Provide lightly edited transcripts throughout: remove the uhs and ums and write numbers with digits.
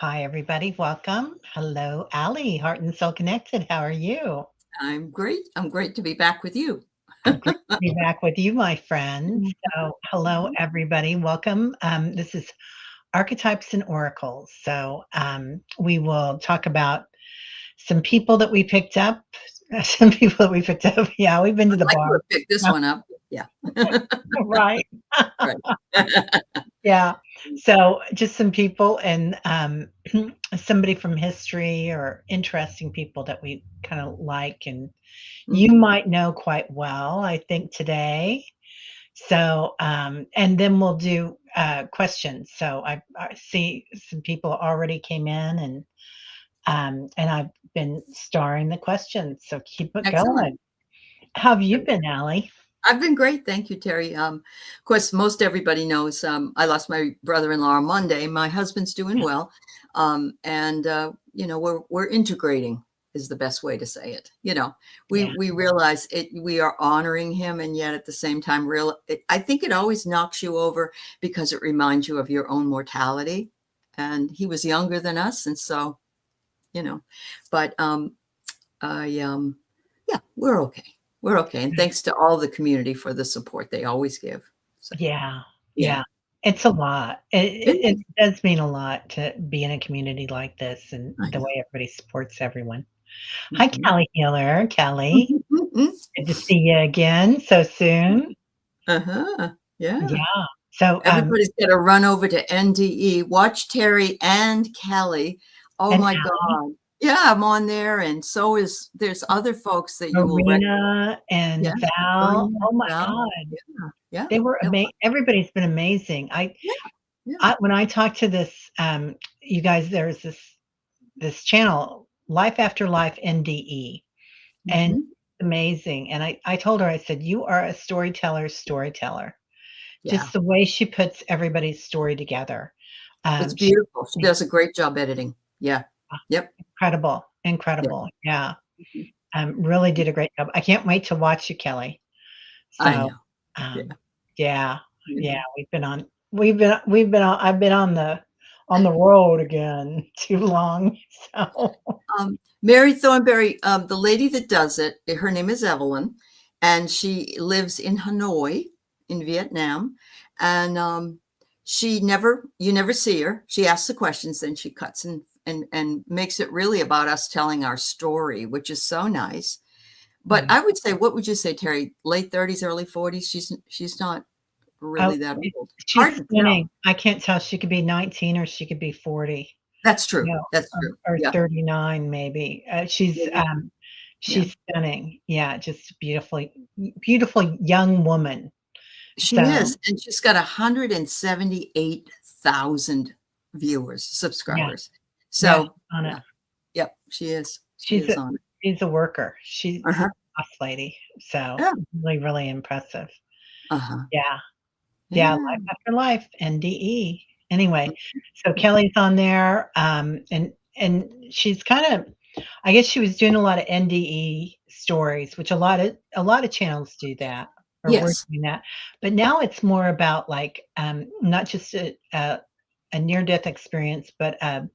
Hi, everybody. Welcome. Hello, Allie, Heart and Soul Connected. How are you? I'm great. I'm great to be back with you. I'm great to be back with you, my friend. So, hello, everybody. Welcome. This is Archetypes and Oracles. So, we will talk about some people that we picked up. Some people that we picked up. Yeah, we've been to I'd the like to bar. have picked this one up. Yeah. Right. Right. Yeah. So just some people and somebody from history or interesting people that we kind of like and you Mhm. might know quite well, I think today. So and then we'll do questions. So I see some people already came in and I've been starring the questions. So keep it Excellent. going. How have you been, Allie? I've been great. Thank you, Terry. Of course, most everybody knows I lost my brother-in-law on Monday. My husband's doing well. We're integrating is the best way to say it. Yeah. We realize it, we are honoring him, and yet at the same time, I think it always knocks you over because it reminds you of your own mortality. And he was younger than us, and so, you know, but I yeah, we're okay. We're okay. And thanks to all the community for the support they always give. So Yeah, yeah. yeah. It's a lot. It It it is. it does mean a lot to be in a community like this and I the know. way everybody supports everyone. Hi, Mhm. Kelly Healer. Kelly, Mhm. good to see you again so soon. Uh-huh. Yeah. Yeah. So, Everybody's got to run over to NDE. Watch Terry and Kelly. Oh and my Allie, God. Yeah, I'm on there. And so there's other folks that you will recognize. Marina Yeah. and Val. Marina, Oh my Val. god. Yeah. Yeah. They were Yeah. everybody's been amazing. Yeah. Yeah. I when I talked to this, you guys, there's this channel, Life After Life NDE. And Mhm. amazing, and I told her, I said, "You are a storyteller's storyteller." Yeah. Just the way she puts everybody's story together. It's She beautiful. She does a great job editing. Yeah. Yep. incredible, Yeah. incredible, yeah, Mhm. really did a great job. I can't wait to watch you, Kelly. I So, know. Yeah. um, yeah, I yeah, know. we've been on I've been on the road again too long, so Mary Thornberry, the lady that does it, her name is Evelyn, and she lives in Hanoi, in Vietnam. And you never see her. She asks the questions, then she cuts and makes it really about us telling our story, which is so nice. But yeah. I would say, what would you say, Terry? Late 30s, early 40s? She's not Oh, really that old. she's Hard to tell. stunning. I can't tell. She could be 19 or she could be 40, That's you true. know, That's true. or Yeah. 39 maybe. Maybe. Yeah. She's stunning. Yeah, just beautiful young woman. She So, is, and she's got 178,000 viewers, yeah, subscribers. yeah, she's So, on it. yeah, yep, she is. She She's is a on it. she's a worker. She's Uh-huh. a boss lady. So, Yeah. really, really impressive. Uh-huh. Yeah. Yeah, Life Yeah. After Life, NDE. Anyway, so Kelly's on there, and she's kinda I guess she was doing a lot of NDE stories, which a lot of channels do that, or were Yes. doing that. But now it's more about, like, not just a near-death experience, but, an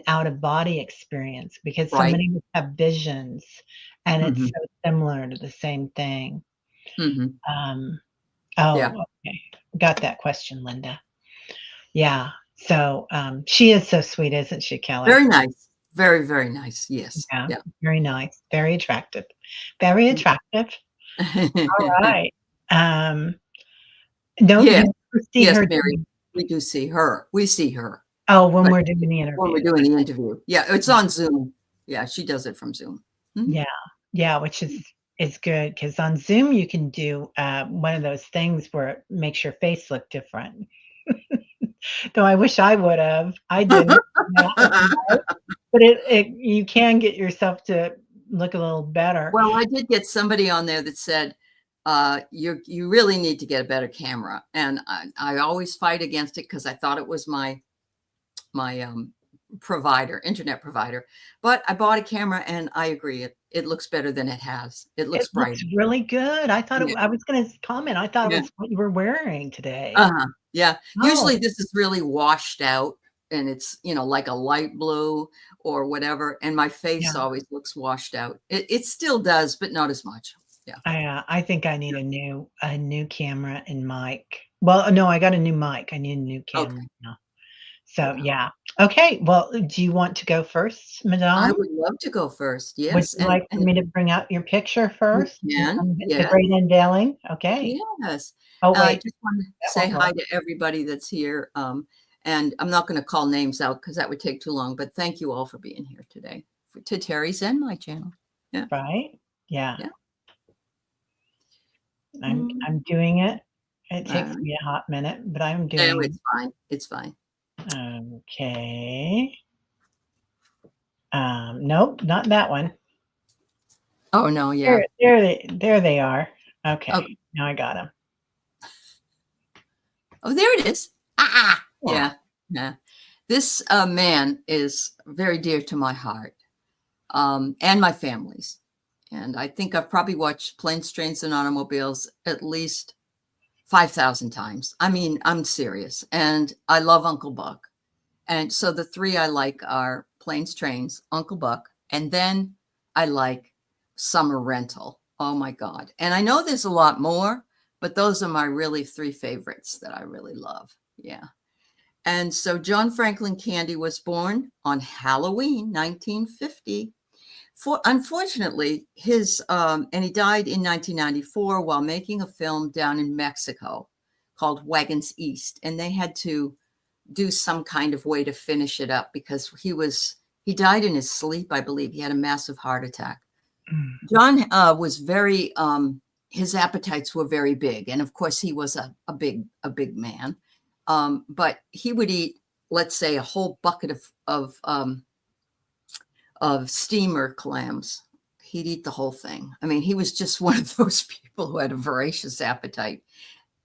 out-of-body experience, because so Right. many of us have visions, and it's Mhm. so similar to the same thing. Mhm. Um, Yeah. oh, okay. Got that question, Linda. Yeah. So, she is so sweet, isn't she, Very Kelly? nice. Very, very nice. Yes. Yeah. Yeah. Very nice. Very attractive. Very attractive. Alright. Um, don't Yes. you ever see Yes, her Mary. doing We do see her. We see her, oh, when but we're doing the when we're interview. doing the interview. Yeah, it's on Zoom. Yeah, she does it from Zoom. Mhm. Yeah. Yeah, which is good because on Zoom, you can do, one of those things where it makes your face look different. Though I wish I would've. I didn't. Yeah, but it you can get yourself to look a little better. Well, I did get somebody on there that said, you really need to get a better camera. And I always fight against it because I thought it was my provider, internet provider. But I bought a camera and I agree. It looks better than it has. It It looks looks brighter. really good. I thought Yeah. I was gonna comment, I thought it Yeah. was what you were wearing today. Uh-huh. Yeah. Oh, Usually this is really washed out. and it's, like a light blue or whatever. And my face Yeah. always looks washed out. It still does, but not as much. Yeah. I think I need a new camera and mic. Well, no, I got a new mic. I need a new camera Okay. now. So, Yeah. yeah. Okay, well, do you want to go first, I madame? would love to go first. Would Yes. you like for And me to bring out your picture you first? can. The Yes. great unveiling? Okay. Yes. Oh, I wait, just want to that say won't hi work. to everybody that's here. And I'm not going to call names out because that would take too long, but thank you all for being here today to Terry's and my channel. Yeah. Right? Yeah. Yeah. I'm doing it. It takes Uh, me a hot minute, but I'm no, doing it's fine. It's fine. okay. Nope, not that one. Oh, no. Yeah. There they are. Oh, Okay, now I got them. oh, there it is. Ah, Yeah. yeah. Yeah. This man is very dear to my heart, and my family's. And I think I've probably watched Planes, Trains, and Automobiles at least 5,000 times. I mean, I'm serious. And I love Uncle Buck. And so the three I like are Planes, Trains, Uncle Buck, and then I like Summer Rental. Oh my God. And I know there's a lot more, but those are my really three favorites that I really love. Yeah. And so John Franklin Candy was born on Halloween, 1950. Unfortunately, and he died in 1994 while making a film down in Mexico called Wagons East. And they had to do some kind of way to finish it up because he died in his sleep, I believe. He had a massive heart attack. Mm. John was very, his appetites were very big. And of course, he was a big man. But he would eat, let's say, a whole bucket of steamer clams. He'd eat the whole thing. I mean, he was just one of those people who had a voracious appetite.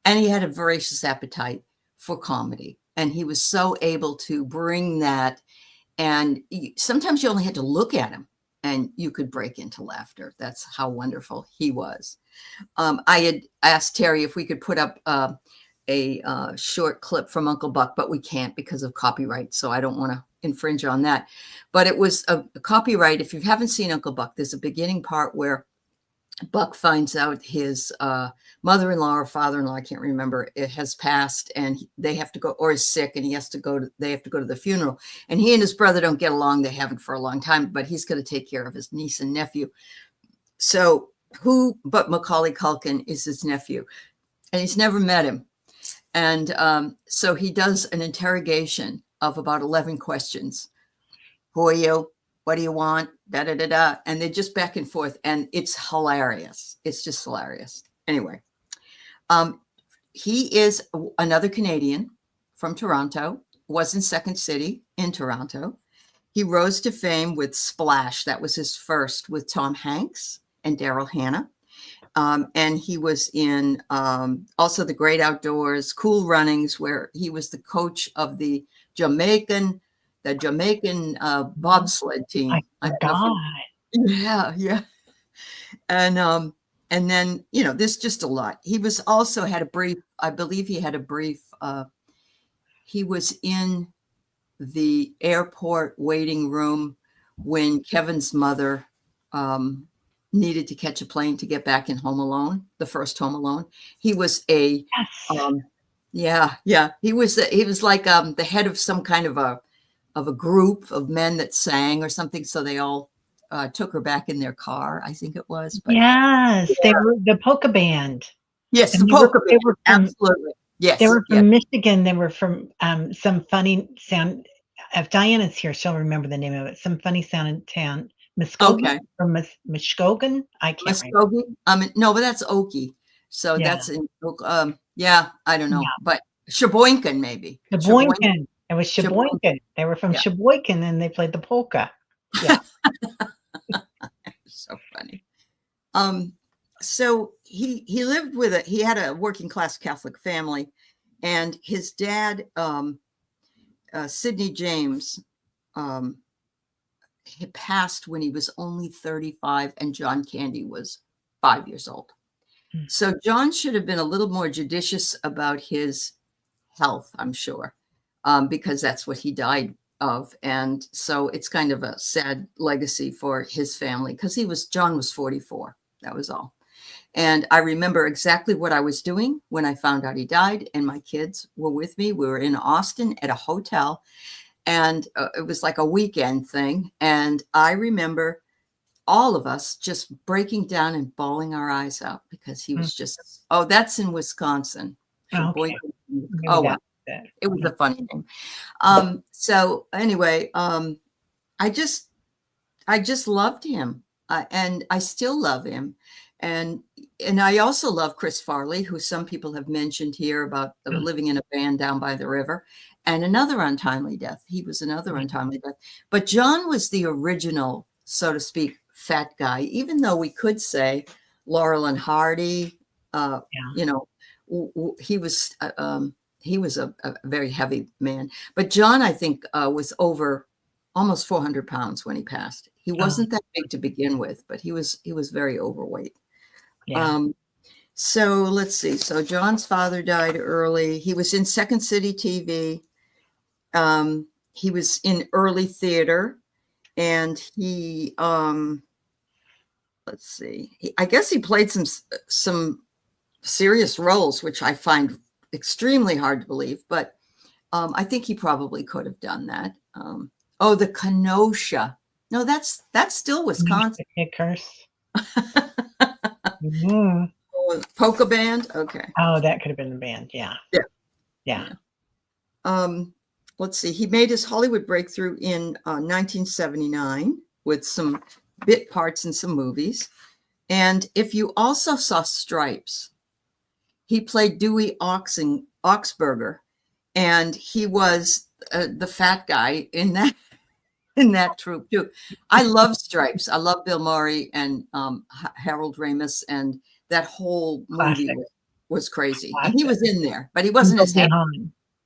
And he had a voracious appetite for comedy. And he was so able to bring that. And sometimes you only had to look at him and you could break into laughter. That's how wonderful he was. I had asked Terry if we could put up a short clip from Uncle Buck, but we can't because of copyright. So I don't want to infringe on that. But it was a copyright. If you haven't seen Uncle Buck, there's a beginning part where Buck finds out his mother-in-law or father-in-law, I can't remember, it has passed and they have to go, or is sick, and they have to go to the funeral. And he and his brother don't get along. They haven't for a long time, but he's going to take care of his niece and nephew. So who but Macaulay Culkin is his nephew, and he's never met him. And so he does an interrogation of about 11 questions. Who are you? What do you want? Da, da, da, da. And they're just back and forth. And it's hilarious. It's just hilarious. Anyway, he is another Canadian from Toronto, was in Second City in Toronto. He rose to fame with Splash. That was his first with Tom Hanks and Daryl Hannah. And he was in also The Great Outdoors, Cool Runnings, where he was the coach of the Jamaican bobsled team. I I don't know forgot. yeah. And then, there's just a lot. He was also had a brief, I believe he had a brief, he was in the airport waiting room when Kevin's mother needed to catch a plane to get back in Home Alone, the first Home Alone. He was Yes. yeah. He was like the head of some kind of a group of men that sang or something. So they all took her back in their car, I think it was. But Yes, they were the polka band, yes, and the polka they band. were from Absolutely. they Yes. were from Michigan. They were from, some funny sound if Diana's here, she'll remember the name of it. Some funny sounding town, Muskogee Okay. or Muskogan? I can't remember. Muskogee. No, but that's Okie. So Yeah, that's in yeah, I don't know. yeah. But Sheboygan, maybe. Sheboygan. Sheboygan. It was Sheboygan. Sheboygan. They were from Yeah. Sheboygan, and they played the polka. Yeah. So funny. So he lived he had a working class Catholic family, and his dad, Sidney James, he passed when he was only 35, and John Candy was 5 years old. Mm. So John should have been a little more judicious about his health, I'm sure. because that's what he died of. And so it's kind of a sad legacy for his family because John was 44. That was all. And I remember exactly what I was doing when I found out he died, and my kids were with me. We were in Austin at a hotel, and it was like a weekend thing. And I remember all of us just breaking down and bawling our eyes out because he was just, oh, that's in Wisconsin. Okay. Oh, wow. That. It was a funny name. So anyway, I just loved him, and I still love him. And I also love Chris Farley, who some people have mentioned here about living in a van down by the river, and another untimely death. He was another untimely death. But John was the original, so to speak, fat guy, even though we could say Laurel and Hardy, you know, he was a very heavy man. But John, I think, was over almost 400 pounds when he passed. He wasn't that big to begin with, but he was very overweight. Yeah. So let's see. So John's father died early. He was in Second City TV. He was in early theater, and he let's see. I guess he played some serious roles, which I find extremely hard to believe, but I think he probably could have done that. The Kenosha. No, that's still Wisconsin. Curse. Mm-hmm. Polka band. Okay. Oh, that could have been the band. Yeah. Yeah. Let's see. He made his Hollywood breakthrough in 1979 with some bit parts in some movies. And if you also saw Stripes, he played Dewey Oxberger, and he was the fat guy in that troupe too. I love Stripes. I love Bill Murray and Harold Ramis, and that whole movie was crazy. Classic. And he was in there, but he wasn't as heavy.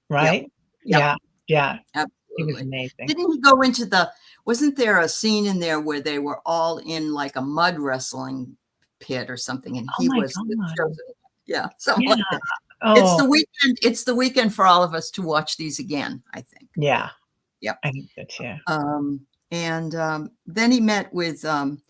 Right? Yeah. Absolutely. He was amazing. Didn't he go into wasn't there a scene in there where they were all in like a mud wrestling pit or something, and he was the chosen. Yeah, something like that. It's the weekend. It's the weekend for all of us to watch these again, I think. Yeah. Yep. I think so too. And then he met with, John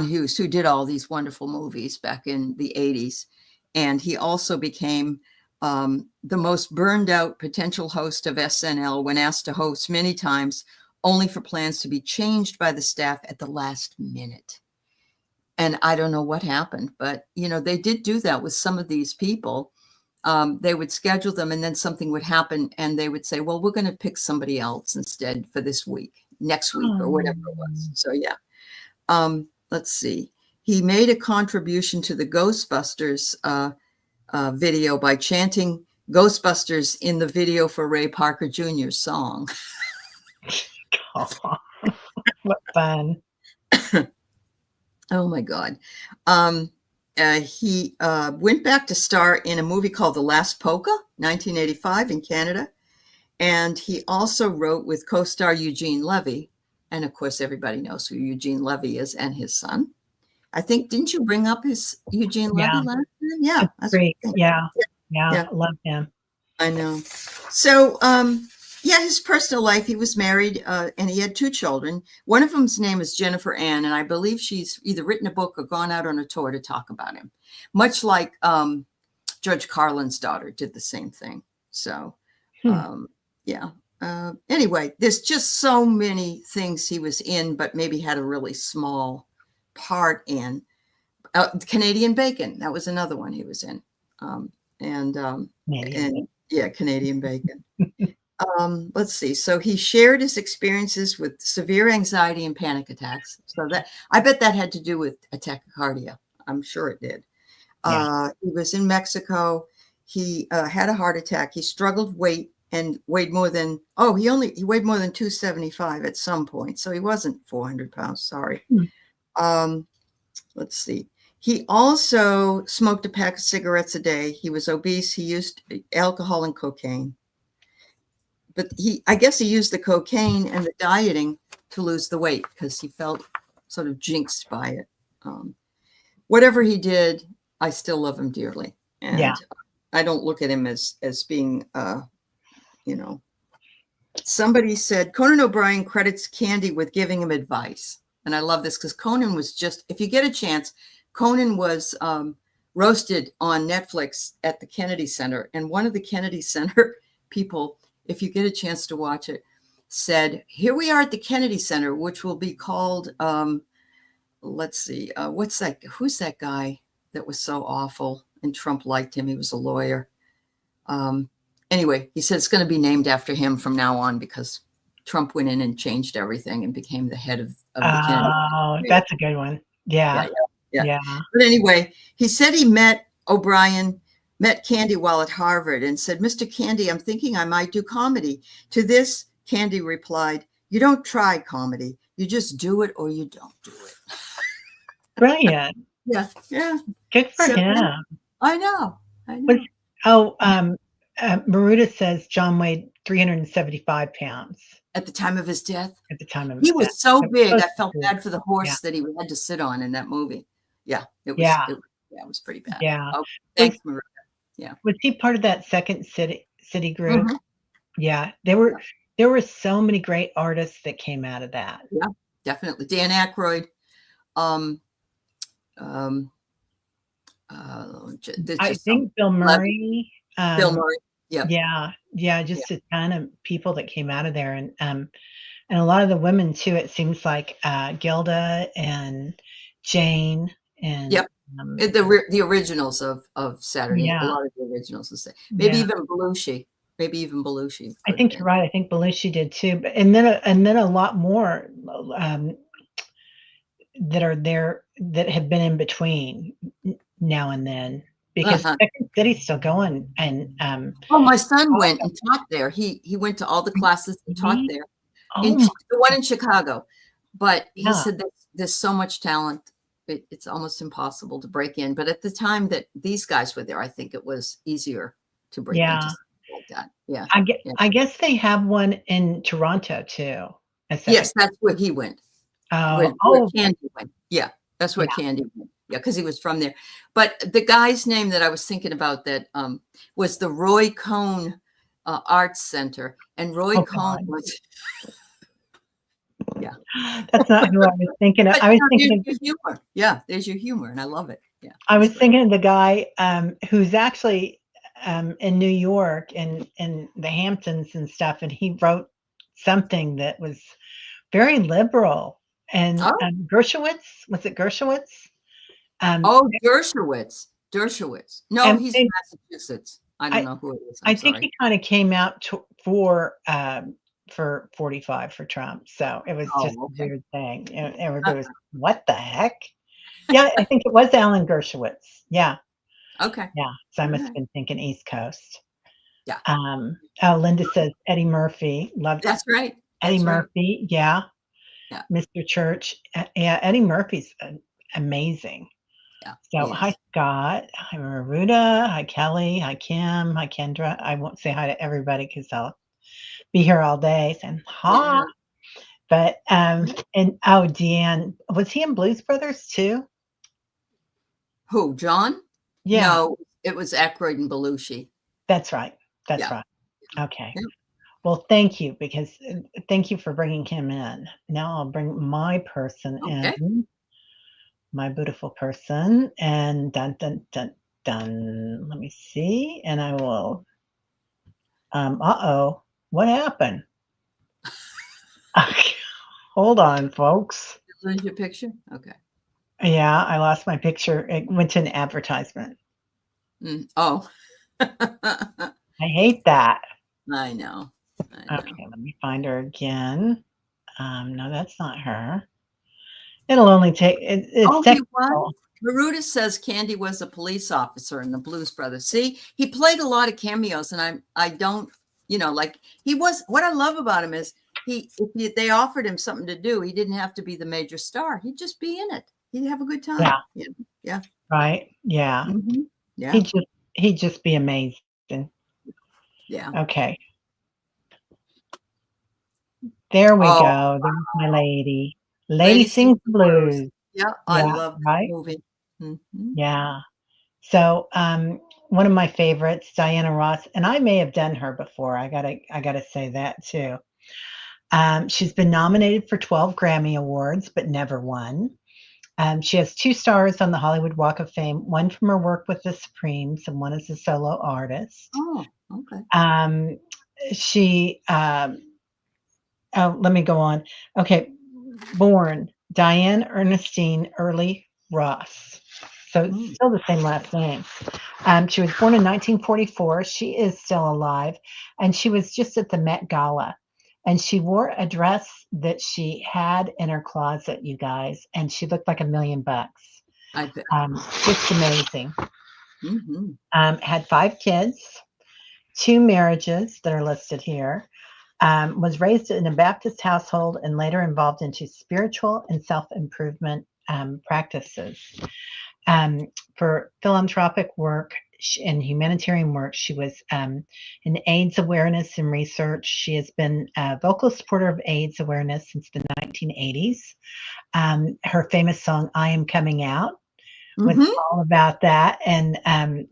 Hughes, who did all these wonderful movies back in the 80s. And he also became the most burned out potential host of SNL when asked to host many times, only for plans to be changed by the staff at the last minute. And I don't know what happened, but, they did do that with some of these people. They would schedule them, and then something would happen, and they would say, well, we're going to pick somebody else instead for this week, next week, or whatever it was. So, yeah. Let's see. He made a contribution to the Ghostbusters video by chanting Ghostbusters in the video for Ray Parker Jr.'s song. What fun. Oh, my God. He went back to star in a movie called The Last Polka, 1985 in Canada. And he also wrote with co-star Eugene Levy. And of course, everybody knows who Eugene Levy is and his son. I think, didn't you bring up his Eugene Levy last time? Yeah. That's great. Yeah. I love him. I know. So, his personal life, he was married and he had 2 children. One of them's name is Jennifer Ann, and I believe she's either written a book or gone out on a tour to talk about him, much like George Carlin's daughter did the same thing. So, anyway, there's just so many things he was in, but maybe had a really small part in. Canadian Bacon, that was another one he was in. Canadian Bacon. Let's see. So he shared his experiences with severe anxiety and panic attacks. So that, I bet that had to do with a tachycardia. I'm sure it did. He was in Mexico. He had a heart attack. He struggled weight and weighed more than, he weighed more than 275 at some point. So he wasn't 400 pounds. Sorry. Let's see. He also smoked a pack of cigarettes a day. He was obese. He used alcohol and cocaine. But I guess he used the cocaine and the dieting to lose the weight because he felt sort of jinxed by it. Whatever he did, I still love him dearly. And I don't look at him as being, Somebody said Conan O'Brien credits Candy with giving him advice. And I love this because Conan was just, if you get a chance, Conan was roasted on Netflix at the Kennedy Center. And one of the Kennedy Center people, if you get a chance to watch it, said, here we are at the Kennedy Center, which will be called, let's see, who's that guy that was so awful and Trump liked him? He was a lawyer. Anyway, he said it's going to be named after him from now on because Trump went in and changed everything and became the head of the Kennedy. Oh, that's a good one. Yeah. But anyway, he said he met Candy while at Harvard and said, Mr. Candy, I'm thinking I might do comedy. To this, Candy replied, you don't try comedy. You just do it or you don't do it. Brilliant. Yeah. Good for him. I know. Maruda says John weighed 375 pounds. At the time of his death? At the time of his death. He was so big, I felt bad for the horse that he had to sit on in that movie. Yeah, it was pretty bad. Yeah. Oh, thanks, Maruda. Yeah. Was he part of that second city group? Mm-hmm. Yeah. There were so many great artists that came out of that. Yeah, definitely. Dan Aykroyd. I think Bill Murray. Bill Murray. Yeah. Yeah. Just a ton of people that came out of there, and a lot of the women too. It seems like Gilda and Jane and the originals of Saturday. Yeah. A lot of the originals will say maybe even Belushi. I think you're right. I think Belushi did too. But and then a lot more that are there that have been in between now and then. Because Second City's still going, and my son went and taught there. He went to all the classes and taught there. The one in Chicago, but he said that there's so much talent, it's almost impossible to break in. But at the time that these guys were there, I think it was easier to break into something like that. Yeah, I guess they have one in Toronto too. Yes, that's where he went. Where Candy went. Yeah, that's where Candy went. Yeah, because he was from there. But the guy's name that I was thinking about that was the Roy Cohn Arts Center. And Roy Cohn was... Yeah. That's not who I was thinking of. I was thinking of humor. Yeah, there's your humor, and I love it. Yeah. I was thinking of the guy who's actually in New York and in the Hamptons and stuff, and he wrote something that was very liberal. And Dershowitz, was it Dershowitz? Dershowitz. No, he's in Massachusetts. I don't know who it is. I think he kind of came out for 45 for Trump. So it was just a weird thing. And everybody was, what the heck? Yeah, I think it was Alan Dershowitz. Yeah. Okay. Yeah. So I must have been thinking East Coast. Yeah. Linda says Eddie Murphy. That's right. Eddie Murphy. Right. Yeah. Mr. Church. Yeah. Eddie Murphy's amazing. Yeah. So hi, Scott. Hi, Maruda. Hi, Kelly. Hi, Kim. Hi, Kendra. I won't say hi to everybody because I'll be here all day saying hi. But Deanne, was he in Blues Brothers too? Who, John? Yeah. No, it was Aykroyd and Belushi. That's right. That's right. Okay. Yeah. Well, thank you thank you for bringing him in. Now I'll bring my person in. My beautiful person, and dun dun dun dun. Let me see, and I will. What happened? Hold on, folks. Did you lose your picture? Okay. Yeah, I lost my picture. It went to an advertisement. I hate that. I know. Okay, let me find her again. No, that's not her. It'll only take it's technical. Maruda says Candy was a police officer in the Blues Brothers. See, he played a lot of cameos, and I don't, like he was. What I love about him is if they offered him something to do, he didn't have to be the major star. He'd just be in it. He'd have a good time. Yeah. Right. Yeah. Mm-hmm. Yeah. He'd just be amazing. Yeah. Okay. There we go. There's my lady. Lady Sings the Blues. Yeah, I love that movie. Mm-hmm. Yeah. So, one of my favorites, Diana Ross, and I may have done her before. I gotta say that too. She's been nominated for 12 Grammy Awards, but never won. She has 2 stars on the Hollywood Walk of Fame, one from her work with the Supremes and one as a solo artist. Oh, okay. Um, she, oh, let me go on. Okay, born Diane Ernestine Early Ross. So it's Mm. still the same last name. She was born in 1944. She is still alive, and she was just at the Met Gala. And she wore a dress that she had in her closet, you guys, and she looked like $1,000,000. I bet. Just amazing. Mm-hmm. Had 5 kids, 2 marriages that are listed here. Was raised in a Baptist household and later involved into spiritual and self-improvement practices. Um, for philanthropic work and humanitarian work, she was in AIDS awareness and research. She has been a vocal supporter of AIDS awareness since the 1980s. Her famous song, I Am Coming Out, was Mm-hmm. all about that. And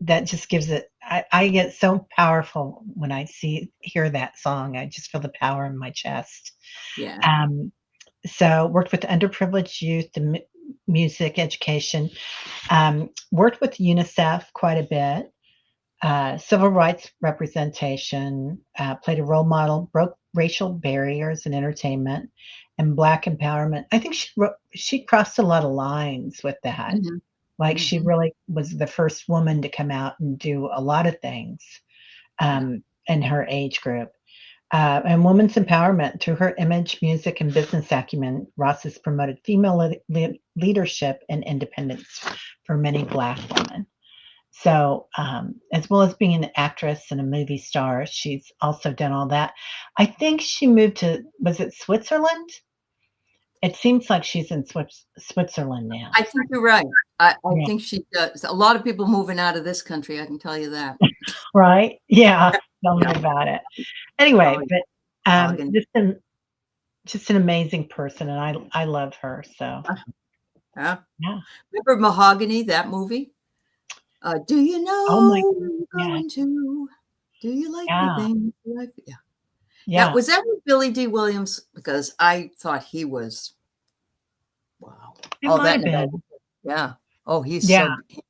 that just gives it, I get so powerful when I hear that song. I just feel the power in my chest. Yeah. Um, so worked with underprivileged youth, the music education, worked with UNICEF quite a bit, civil rights representation, played a role model, broke racial barriers in entertainment, and Black empowerment. I think she crossed a lot of lines with that. Mm-hmm. Like she Mm-hmm. really was the first woman to come out and do a lot of things Yeah. in her age group. And women's empowerment through her image, music, and business acumen, Ross has promoted female leadership and independence for many Black women. So, as well as being an actress and a movie star, she's also done all that. I think she moved to, was it Switzerland? It seems like she's in Switzerland now. I think you're right. I Yeah. think she does. A lot of people moving out of this country, I can tell you that. Right? Yeah. Tell me Yeah. about it. Oh, Anyway, yeah. but Bargain. just an amazing person, and I love her. So Yeah. yeah. Remember Mahogany, that movie? Do you Oh my know God. where you're Yeah. going to? Do you like the Yeah. things you like? Yeah. Yeah. Yeah. Was that with Billy D. Williams? Because I thought he was, wow. It Oh, might that have and about, been. yeah. Oh, he's Yeah. so,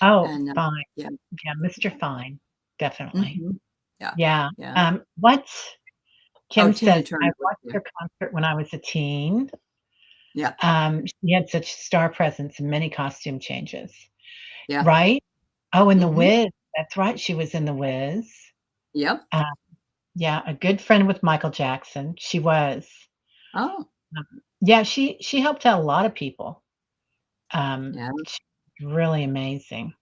Oh, and fine. yeah. Yeah, Mr. Fine. Definitely. Hmm. Yeah. Yeah. Yeah. What Oh, Kim Tina says, I Turner was watched there. her concert when I was a teen. Yeah. She had such star presence and many costume changes. Yeah. Right? Oh, in The Hmm. Wiz. That's right. She was in The Wiz. Yep. Uh, yeah, a good friend with Michael Jackson. She was. Oh, Yeah, she helped out a lot of people. yeah. She's really amazing.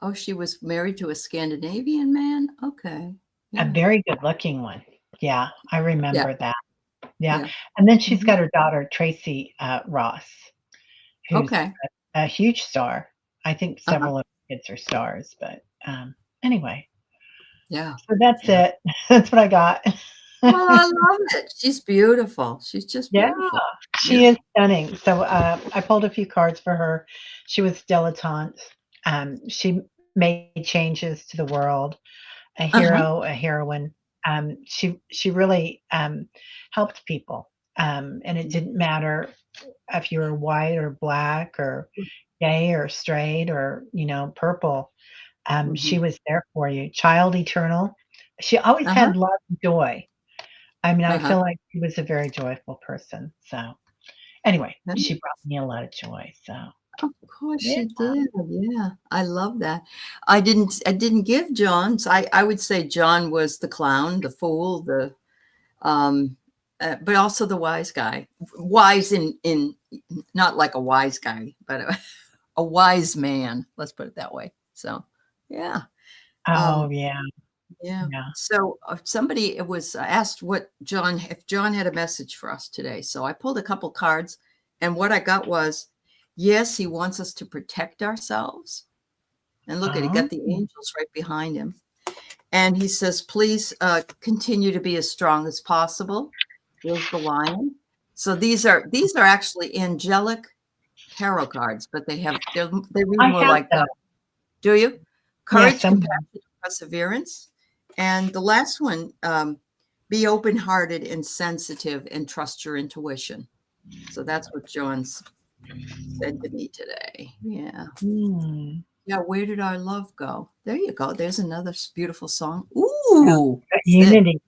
Oh, she was married to a Scandinavian man? Okay. A Yeah. very good-looking one. Yeah, I Yeah. remember that. Yeah, Yeah. and then she's Hmm. got her daughter, Tracy, Ross, who's Okay. a huge star. I think Uh-huh. several of the kids are stars, but, anyway, Yeah. so that's Yeah. it. That's what I got. Well, I love it. She's beautiful. She's just Yeah, beautiful. she Yeah. is stunning. So, I pulled a few cards for her. She was dilettante. She made changes to the world, a hero, Uh-huh. a heroine. She really, helped people, and it didn't matter if you were white or black or gay or straight or, purple. She Mhm. was there for you. Child eternal. She always Uh-huh. had love and joy. I mean, I Uh-huh. feel like she was a very joyful person. So anyway, Yeah. she brought me a lot of joy. So Of course yeah. she did. Yeah. I love that. I didn't give John's. I would say John was the clown, the fool, the um but also the wise guy. Wise in not like a wise guy, but a wise man. Let's put it that way. So, yeah. Oh Um yeah, Yeah. yeah. So somebody was asked what John, if John had a message for us today. So I pulled a couple cards, and what I got was, yes, he wants us to protect ourselves. And look at he Oh, got the angels right behind him. And he says, please continue to be as strong as possible. Here's the lion. So these are actually angelic tarot cards, but they read I more have like that. Do you? Yeah, Courage, somewhere. compassion, perseverance. And the last one, be open-hearted and sensitive and trust your intuition. So that's what John's said to me today. Yeah. Hmm. Yeah. Where did our love go? There you go. There's another beautiful song. Yeah. Ooh, what's this? Unity.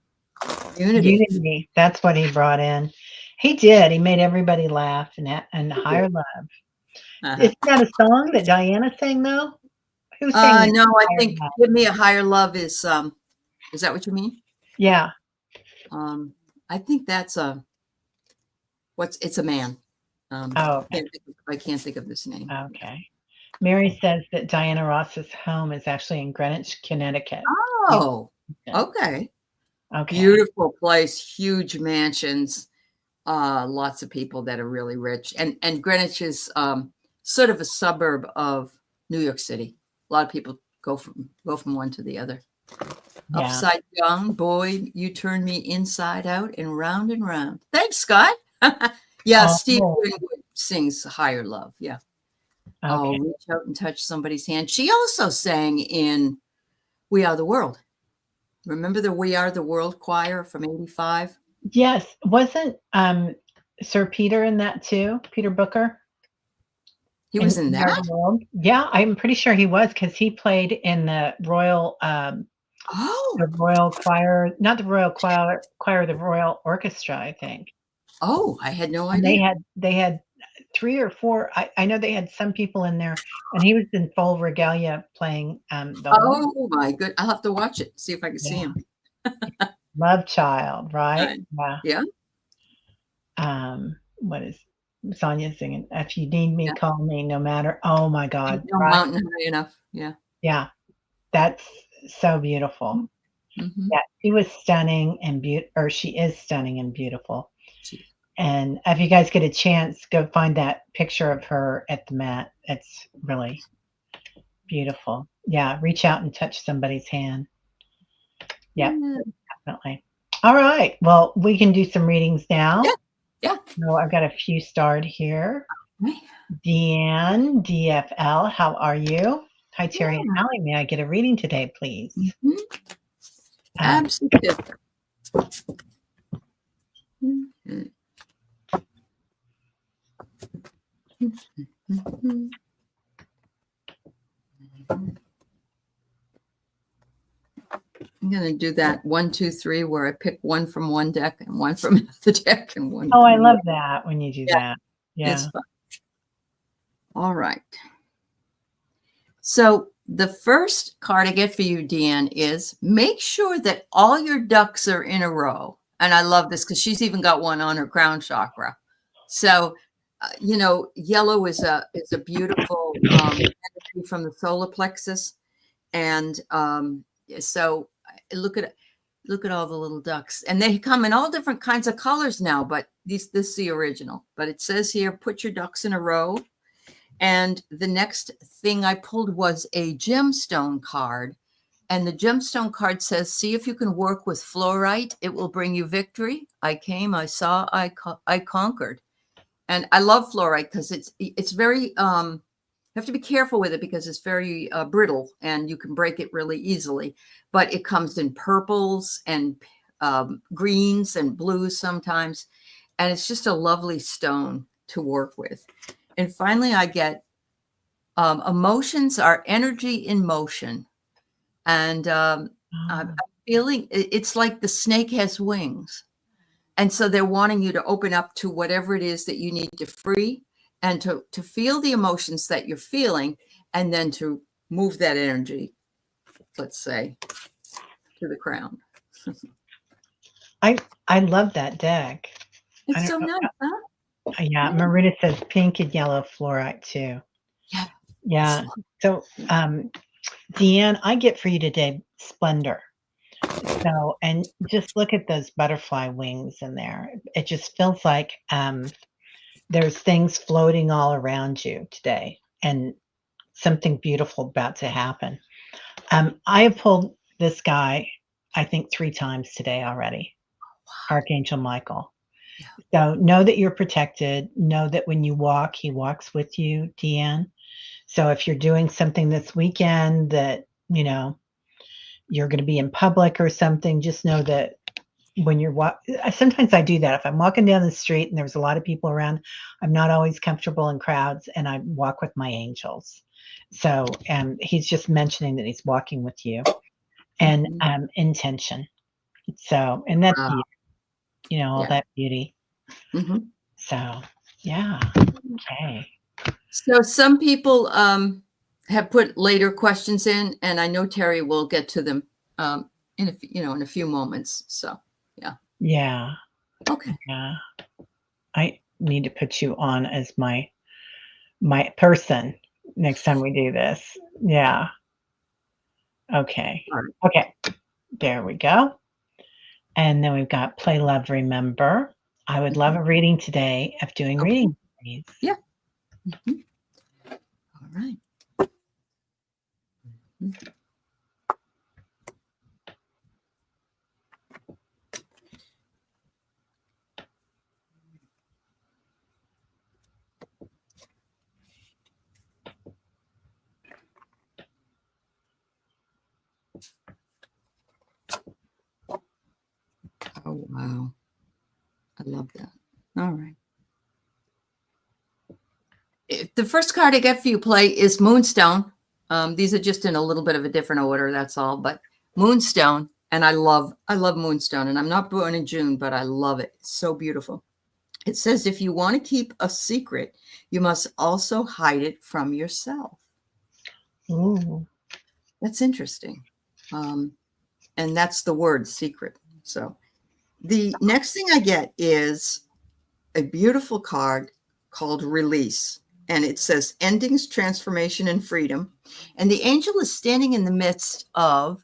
Unity. Unity. That's what he brought in. He did. He made everybody laugh and higher love. Uh-huh. Isn't that a song that Diana sang though? Who sang that? No, I Higher think Love? "Give Me a Higher Love" is that what you mean? Yeah. Um, I think that's it's a man. Oh, okay. I can't think of this name. Okay. Mary says that Diana Ross's home is actually in Greenwich, Connecticut. Oh, okay. Okay. Beautiful place, huge mansions, lots of people that are really rich. And Greenwich is sort of a suburb of New York City. A lot of people go from one to the other. Yeah. Upside down, boy, you turn me inside out and round and round. Thanks, Scott. Yeah, Steve Oh, Winwood sings Higher Love. Yeah. Oh, okay. reach out and touch somebody's hand. She also sang in We Are the World. Remember the We Are the World choir from 85? Yes. Wasn't Sir Peter in that too? Peter Booker He in was in We Are the that? World? Yeah, I'm pretty sure he was because he played in Oh, the Royal Choir, not the Royal Choir, the Royal Orchestra, I think. oh, I had no And idea. they had 3 or 4, I know they had some people in there, and he was in full regalia playing, the horn. Oh my good. I'll have to watch it, see if I can see Yeah. him. Love Child, right? Uh, Yeah. yeah, What is Sonia singing? "If you need me, yeah. call me, no matter." Oh my Ain't god, no right? mountain high enough. Yeah. Yeah, that's so beautiful. Mm-hmm. Yeah, she was stunning and or she is stunning and beautiful. And if you guys get a chance, go find that picture of her at the Met. It's really beautiful. Yeah, reach out and touch somebody's hand. Yep, Yeah. definitely. All right. Well, we can do some readings Yeah. now. Yeah. So I've got a few starred here. Right. Deanne, DFL, how are you? Hi, Terry and Yeah. Allie. May I get a reading today, please? Mhm. Um, Absolutely. Mhm. Mhm. I'm going to do that 1, 2, 3, where I pick one from one deck and one from the deck and one oh, I from the love other. that when you do Yeah, that. it's Yeah. fun. All right. So the first card I get for you, Deanne, is make sure that all your ducks are in a row. And I love this because she's even got one on her crown chakra. So, yellow is a beautiful energy from the solar plexus, and so look at all the little ducks, and they come in all different kinds of colors now. But this is the original. But it says here, put your ducks in a row. And the next thing I pulled was a gemstone card. And the gemstone card says, see if you can work with fluorite. It will bring you victory. I came, I saw, I conquered. And I love fluorite because it's very, you have to be careful with it because it's very brittle and you can break it really easily. But it comes in purples and greens and blues sometimes. And it's just a lovely stone to work with. And finally, I get emotions are energy in motion. And I'm Oh, feeling it's like the snake has wings. And so they're wanting you to open up to whatever it is that you need to free and to feel the emotions that you're feeling and then to move that energy, let's say, to the crown. I I love that deck. I It's don't so know. nice, huh? Yeah, Yeah. Marita says pink and yellow fluorite too. Yeah. It's Yeah. So, Deanne, I get for you today splendor. So, and just look at those butterfly wings in there. It just feels like there's things floating all around you today and something beautiful about to happen. I have pulled this guy, I think 3 times today already, Archangel Michael. yeah. So know that you're protected. Know that when you walk, he walks with you, Deanne. So if you're doing something this weekend that, you're gonna be in public or something, just know that when you're sometimes I do that. If I'm walking down the street and there's a lot of people around, I'm not always comfortable in crowds, and I walk with my angels. So, he's just mentioning that he's walking with you and, Mhm. intention. So and that's Wow. beauty, all Yeah. that beauty. Mhm. So, yeah, okay. So some people have put later questions in, and I know Terry will get to them in a few moments. So yeah. Yeah, Okay. yeah. I need to put you on as my person next time we do this. Yeah, okay. All right. Okay, there we go. And then we've got Play, Love, Remember. I would love Mhm. a reading today of doing Okay. reading, please. Yeah. Mhm. All right. Mhm. Oh wow. I love that. All right. The first card I get for you play is Moonstone. These are just in a little bit of a different order, that's all. But Moonstone, and I love Moonstone, and I'm not born in June, but I love it. It's so beautiful. It says if you want to keep a secret, you must also hide it from yourself. Ooh, That's interesting. Um, and that's the word secret. So the next thing I get is a beautiful card called Release. And it says endings, transformation, and freedom. And the angel is standing in the midst of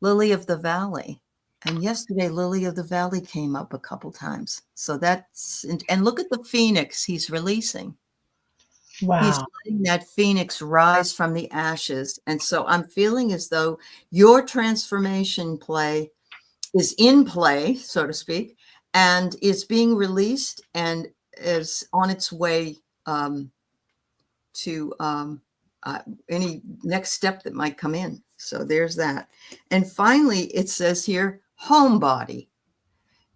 Lily of the Valley. And yesterday, Lily of the Valley came up a couple times. So and look at the phoenix he's releasing. He's wow. letting that phoenix rise from the ashes. And so I'm feeling as though your transformation play is in play, so to speak, and is being released and is on its way to any next step that might come in. So there's that. And finally, it says here, homebody.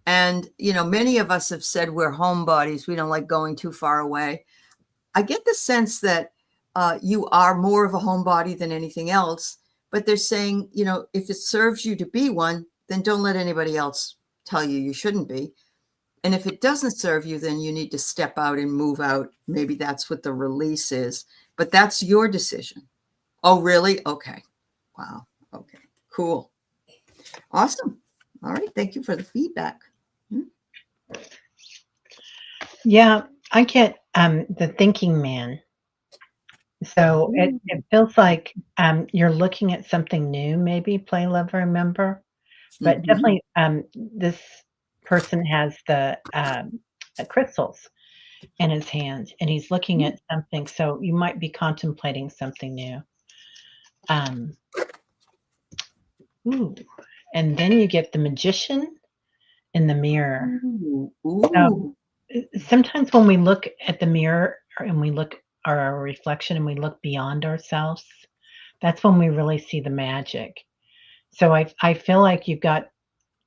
And, many of us have said we're homebodies. We don't like going too far away. I get the sense that you are more of a homebody than anything else, but they're saying, if it serves you to be one, then don't let anybody else tell you you shouldn't be. And if it doesn't serve you, then you need to step out and move out. Maybe that's what the release is, but that's your decision. Oh, really? Okay. Wow. Okay. Cool. Awesome. All right. Thank you for the feedback. Hmm. Yeah, I get, the thinking man. So it feels like, you're looking at something new, maybe Play, Love, Remember, but Mm-hmm. definitely, this person has the, crystals in his hands, and he's looking at something, so you might be contemplating something new. Um, ooh, and then you get the magician in the mirror. Ooh. So, Ooh. sometimes when we look at the mirror and we look our reflection and we look beyond ourselves, that's when we really see the magic. So I feel like you've got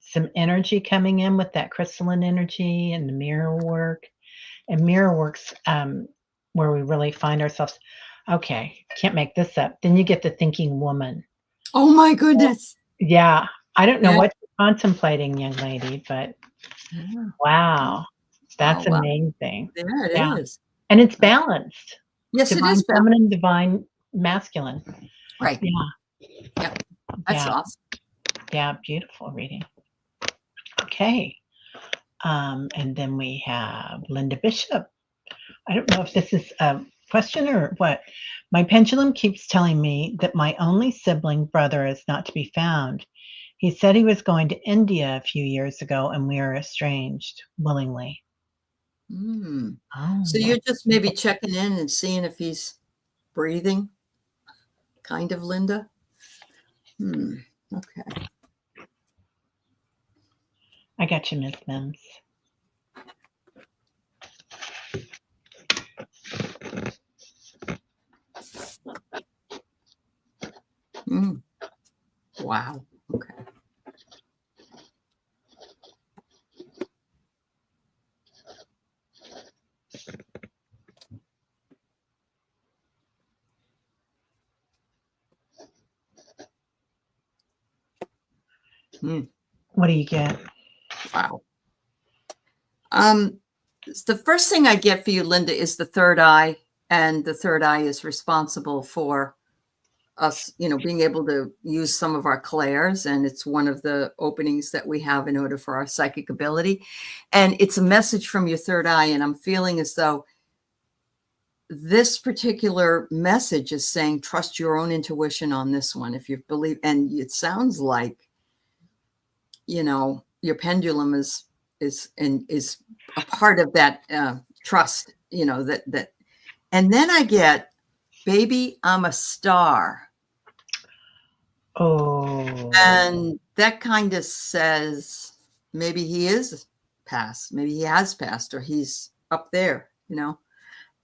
some energy coming in with that crystalline energy and the mirror work. And mirror works, where we really find ourselves, okay, can't make this up. Then you get the thinking woman. Oh my goodness. Yeah, I don't know Yeah. what you're contemplating, young lady, but Yeah. wow, Oh, that's wow. amazing. Yeah, it Yeah, is. and it's Uh, balanced. yes, it is Divine balanced. feminine, divine masculine. Right. Yeah, Yep. That's yeah, awesome. yeah, beautiful reading. Okay, and then we have Linda Bishop. I don't know if this is a question or what. My pendulum keeps telling me that my only sibling brother is not to be found. He said he was going to India a few years ago and we are estranged willingly. Mm. Oh, So what? you're just maybe checking in and seeing if he's breathing, kind of, Linda? Hmm. Okay. I got you, Miss Mims. Wow. Okay. What do you get? Wow. The first thing I get for you, Linda, is the third eye, and the third eye is responsible for us, being able to use some of our clairs, and it's one of the openings that we have in order for our psychic ability. And it's a message from your third eye, and I'm feeling as though this particular message is saying, trust your own intuition on this one. If you believe, and it sounds like, your pendulum is a part of that trust, that. And then I get, baby, I'm a star. Oh. And that kind of says maybe he is past, maybe he has passed, or he's up there,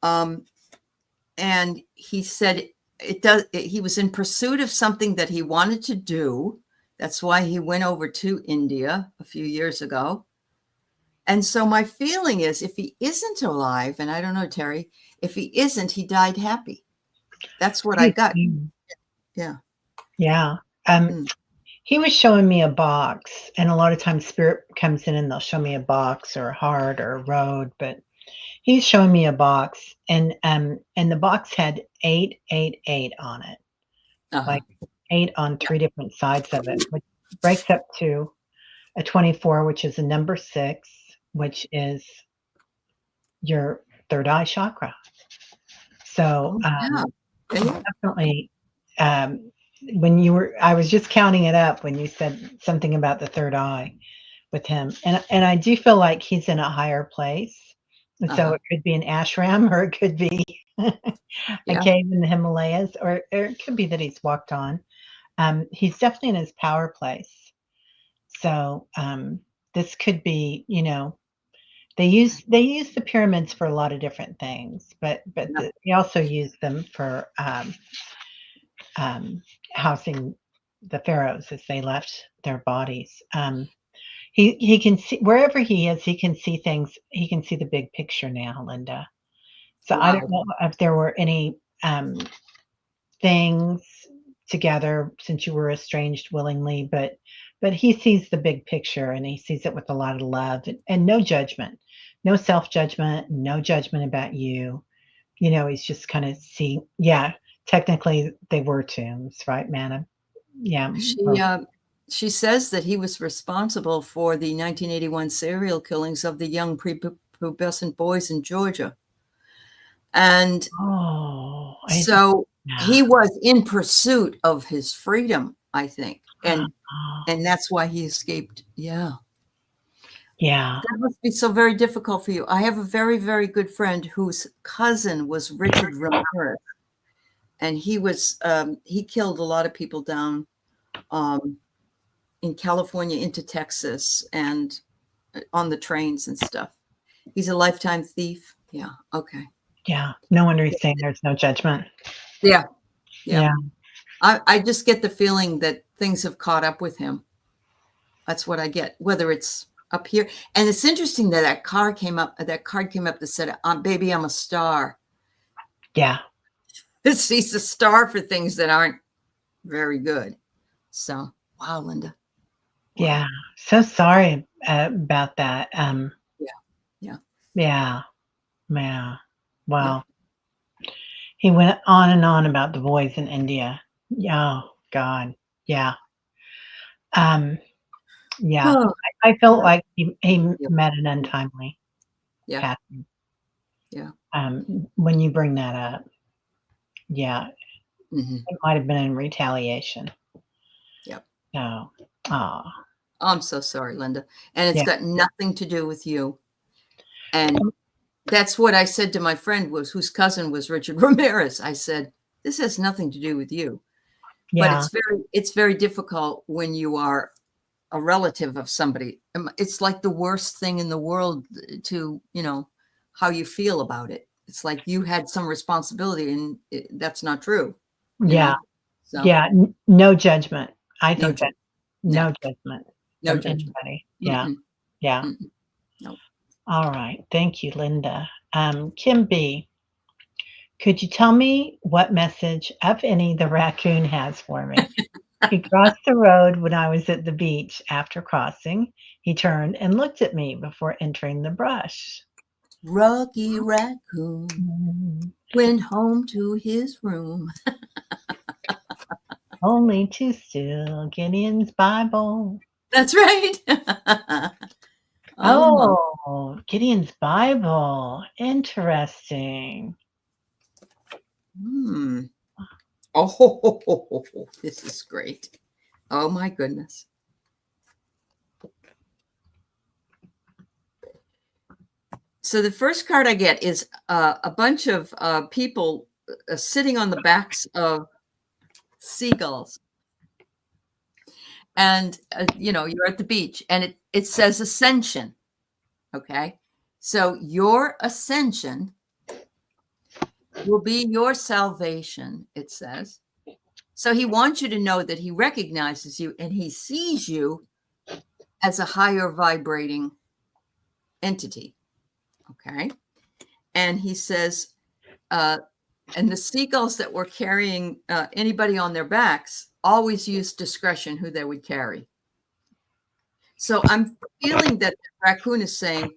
and he said he was in pursuit of something that he wanted to do. That's why he went over to India a few years ago. And so my feeling is, if he isn't alive, and I don't know, Teri, if he isn't, he died happy. That's what I got. Yeah. Yeah. He was showing me a box, and a lot of times spirit comes in and they'll show me a box or a heart or a road, but he's showing me a box, and the box had 888 on it, like 8 on 3 different sides of it, which breaks up to a 24, which is a number 6, which is your third eye chakra. So definitely, I was just counting it up when you said something about the third eye with him, and I do feel like he's in a higher place. And so it could be an ashram, or it could be a cave in the Himalayas, or it could be that he's walked on. He's definitely in his power place. So this could be, they use the pyramids for a lot of different things, but they also use them for housing the pharaohs as they left their bodies. He can see wherever he is. He can see things. He can see the big picture now, Linda. So I don't know if there were any things together since you were estranged willingly, but he sees the big picture, and he sees it with a lot of love and no judgment, no self-judgment, no judgment about you. He's just kind of seeing. Yeah, technically they were tombs, right, Manna? Yeah. She says that he was responsible for the 1981 serial killings of the young prepubescent boys in Georgia. And so he was in pursuit of his freedom, I think. And that's why he escaped. Yeah. Yeah. That must be so very difficult for you. I have a very, very good friend whose cousin was Richard Ramirez. And he killed a lot of people down in California into Texas and on the trains and stuff. He's a lifetime thief. Yeah. Okay. Yeah. No wonder he's saying there's no judgment. Yeah. I just get the feeling that things have caught up with him. That's what I get, whether it's up here. And it's interesting that card came up that said, baby, I'm a star. Yeah. He's a star for things that aren't very good. So, wow, Linda. Wow. Yeah. So sorry about that. Yeah. Wow. He went on and on about the boys in India. Oh God. Yeah. Yeah. I felt like he met an untimely passing. Yeah. When you bring that up. Yeah. It might have been in retaliation. Yep. No. I'm so sorry, Linda. And it's got nothing to do with you. And that's what I said to my friend, whose cousin was Richard Ramirez. I said, this has nothing to do with you. Yeah. But it's very difficult when you are a relative of somebody. It's like the worst thing in the world to, how you feel about it. It's like you had some responsibility, and that's not true. Yeah. So. Yeah. No judgment I No think that judgment. No, no judgment no from judgment. anybody. Yeah. Mm-mm, Yeah. mm-mm. No. All right. Thank you, Linda. Kim B, could you tell me what message, if any, the raccoon has for me? He crossed the road when I was at the beach. After crossing, he turned and looked at me before entering the brush. Rocky Raccoon Mm, went home to his room. only to steal Gideon's Bible. That's right. Oh my. Oh, Gideon's Bible. Interesting. Hmm. Oh, this is great. Oh my goodness. So the first card I get is a bunch of people sitting on the backs of seagulls, and you're at the beach, and it says ascension. Okay, so your ascension will be your salvation. It says. So he wants you to know that he recognizes you and he sees you as a higher vibrating entity. Okay. And he says, and the seagulls that were carrying anybody on their backs always used discretion who they would carry. So I'm feeling that the raccoon is saying,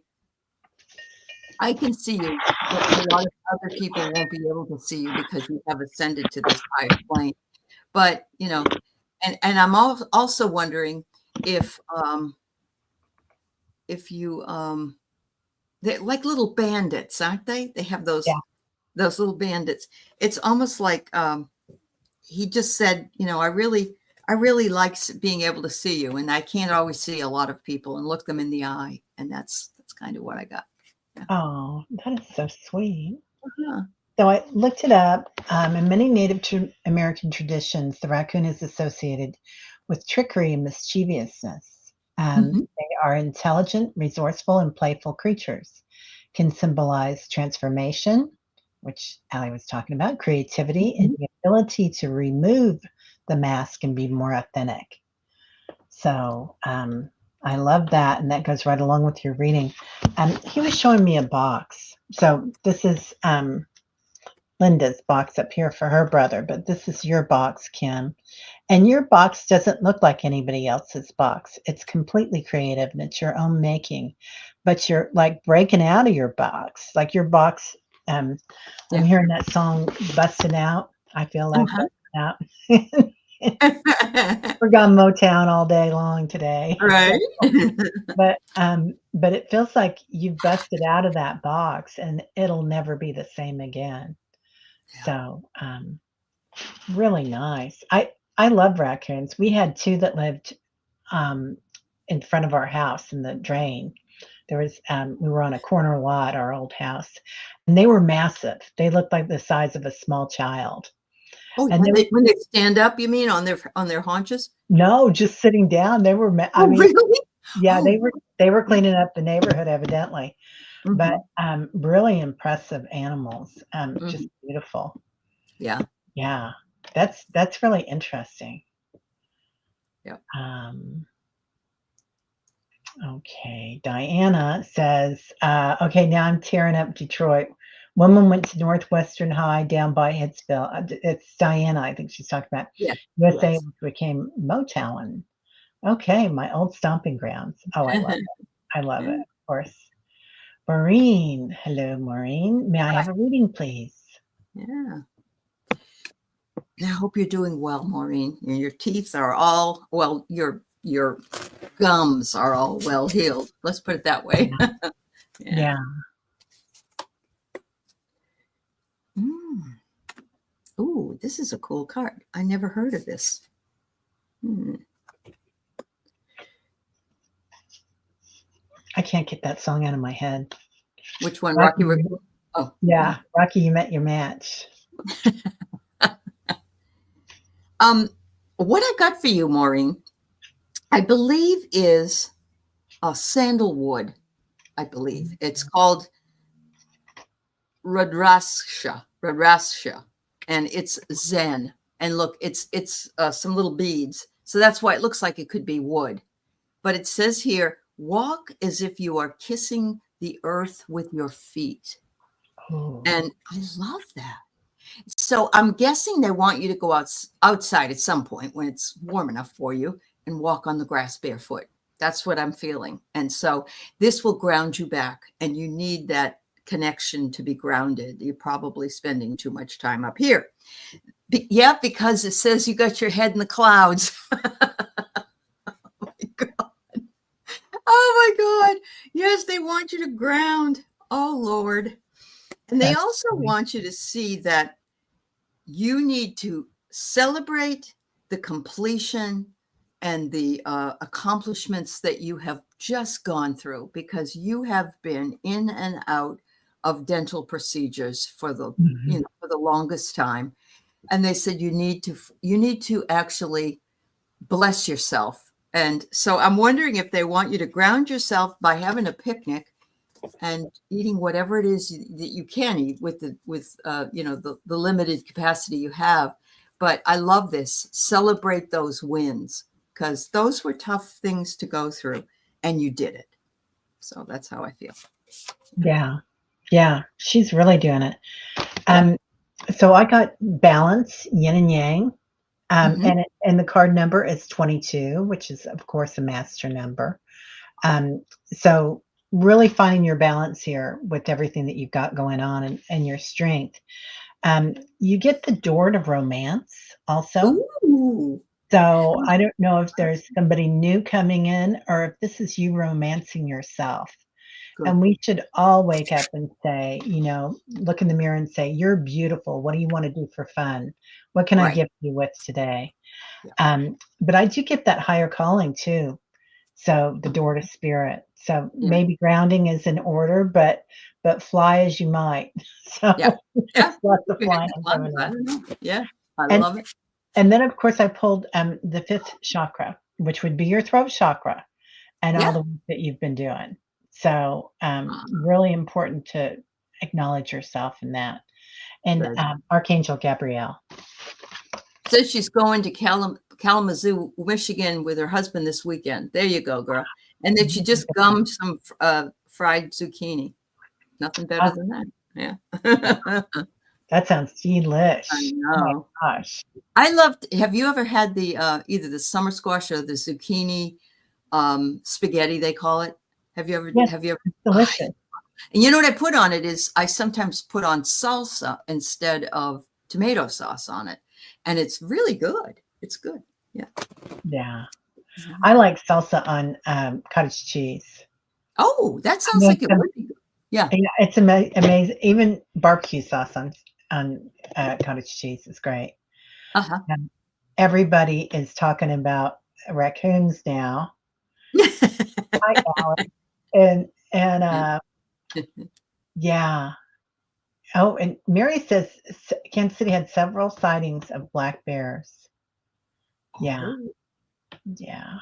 I can see you, but a lot of other people won't be able to see you because you have ascended to this higher plane. But, and I'm also wondering if you they're like little bandits, aren't they? They have Yeah. those little bandits. It's almost like he just said, I really like being able to see you, and I can't always see a lot of people and look them in the eye, and that's kind of what I got. Yeah. Oh, that is so sweet. Uh-huh. So I looked it up. In many Native American traditions, the raccoon is associated with trickery and mischievousness. Mhm. They are intelligent, resourceful, and playful creatures. Can symbolize transformation, which Ali was talking about, creativity, and Mhm. the ability to remove the mask and be more authentic. So I love that, and that goes right along with your reading. He was showing me a box. So this is Linda's box up here for her brother, but this is your box, Kim. And your box doesn't look like anybody else's box. It's completely creative and it's your own making, but you're like breaking out of your box. Like your box, um, I'm Yeah. hearing that song Busting Out. I feel like busting out. Uh-huh. We're gone Motown all day long today. Right. But it feels like you've busted out of that box and it'll never be the same again. Yeah. So, really nice. I love raccoons. We had 2 that lived, um, in front of our house in the drain. There was, we were on a corner lot, our old house, and they were massive. They looked like the size of a small child, Oh, and they were when they stand up, you mean on their haunches? no, just sitting down. They were ma I Oh, mean, really? yeah, Oh, they were cleaning up the neighborhood evidently, but, mhm, really impressive animals, just mhm. beautiful. Yeah. Yeah, that's really interesting. Yeah. Um, okay, Diana says, okay, now I'm tearing up Detroit. Woman went to Northwestern High down by Hitsville. It's Diana, I think she's talking about. Yeah. USA Yes. became Motown. Okay, my old stomping grounds. Oh, I love it. I love it, of course. Maureen. Hello, Maureen. May I have a reading, please? Yeah. I hope you're doing well, Maureen. And your teeth are all well. Your gums are all well healed. Let's put it that way. Yeah. Yeah. Yeah. Mm. Ooh, this is a cool card. I never heard of this. Hmm. I can't get that song out of my head. Which one? Rocky Rocky, Raccoon? Oh, yeah. yeah, Rocky, you met your match. What I got for you, Maureen, I believe is a sandalwood. I believe it's called Rudraksha, and it's Zen. And look, it's some little beads. So that's why it looks like it could be wood. But it says here, walk as if you are kissing the earth with your feet. Oh, And I love that. So I'm guessing they want you to go outside at some point when it's warm enough for you and walk on the grass barefoot. That's what I'm feeling. And so this will ground you back, and you need that connection to be grounded. You're probably spending too much time up here. Yeah, because it says you got your head in the clouds. Oh my God. Oh my God. Yes, they want you to ground. Oh Lord. And they also want you to see that you need to celebrate the completion and the accomplishments that you have just gone through, because you have been in and out of dental procedures for the for the longest time. And they said you need to actually bless yourself. And so I'm wondering if they want you to ground yourself by having a picnic and eating whatever it is that you can eat with the limited capacity you have. But I love this. Celebrate those wins, because those were tough things to go through, and you did it. So that's how I feel. yeah. Yeah. She's really doing it. So I got balance, yin and yang. And the card number is 22, which is, of course, a master number. So really finding your balance here with everything that you've got going on, and your strength. You get the door to romance also. Ooh. So I don't know if there's somebody new coming in, or if this is you romancing yourself. Good. And we should all wake up and say, look in the mirror and say, you're beautiful. What do you want to do for fun? What can I gift you with today? Yeah. But I do get that higher calling too. So the door to spirit. So maybe grounding is in order, but fly as you might. So lots of flying coming in. Yeah, I love it. And then, of course, I pulled the fifth chakra, which would be your throat chakra, and all the work that you've been doing. So really important to acknowledge yourself in that. And Archangel Gabrielle. So she's going to Kalamazoo, Michigan with her husband this weekend. There you go, girl. And then she just gummed some fried zucchini. Nothing better than that. Yeah. That sounds delish. I know. Oh my gosh. Have you ever had the either the summer squash or the zucchini spaghetti, they call it? Have you ever? Yes, have you ever? It's delicious. And you know what I put on it is I sometimes put on salsa instead of tomato sauce on it. And it's really good. It's good. Yeah. Yeah. I like salsa on cottage cheese. Oh, that sounds like it would be good. Yeah. It's amazing. Even barbecue sauce on cottage cheese is great. Everybody is talking about raccoons now. Hi, Alex. And yeah. Oh, and Mary says Kansas City had several sightings of black bears. Yeah. Yeah.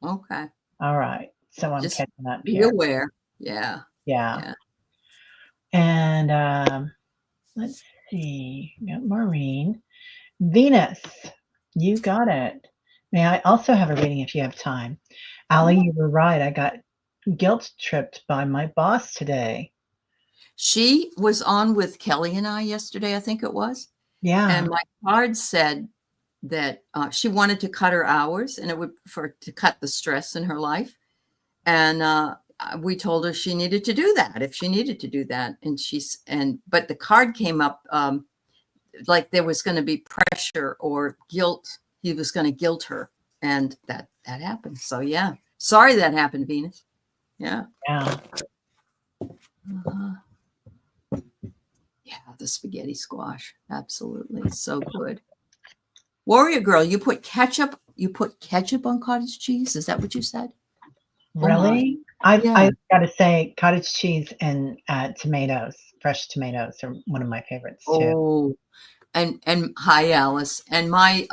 Okay. All right. So I'm Just catching up be here. aware. Yeah. Yeah. And let's see. We got Maureen. Venus, you got it. May I also have a reading if you have time? Allie, you were right. I got guilt tripped by my boss today. She was on with Kelly and I yesterday, I think it was. Yeah. And my card said that she wanted to cut her hours, and it would to cut the stress in her life. And we told her she needed to do that if she needed to do that. But the card came up like there was going to be pressure or guilt. He was going to guilt her, and that happened. So yeah, sorry that happened, Venus. Yeah. Yeah. Yeah, the spaghetti squash. Absolutely. So good. Warrior girl, you put ketchup on cottage cheese? Is that what you said? Really? I gotta say cottage cheese and tomatoes, fresh tomatoes are one of my favorites too. Oh, and hi, Alice. And my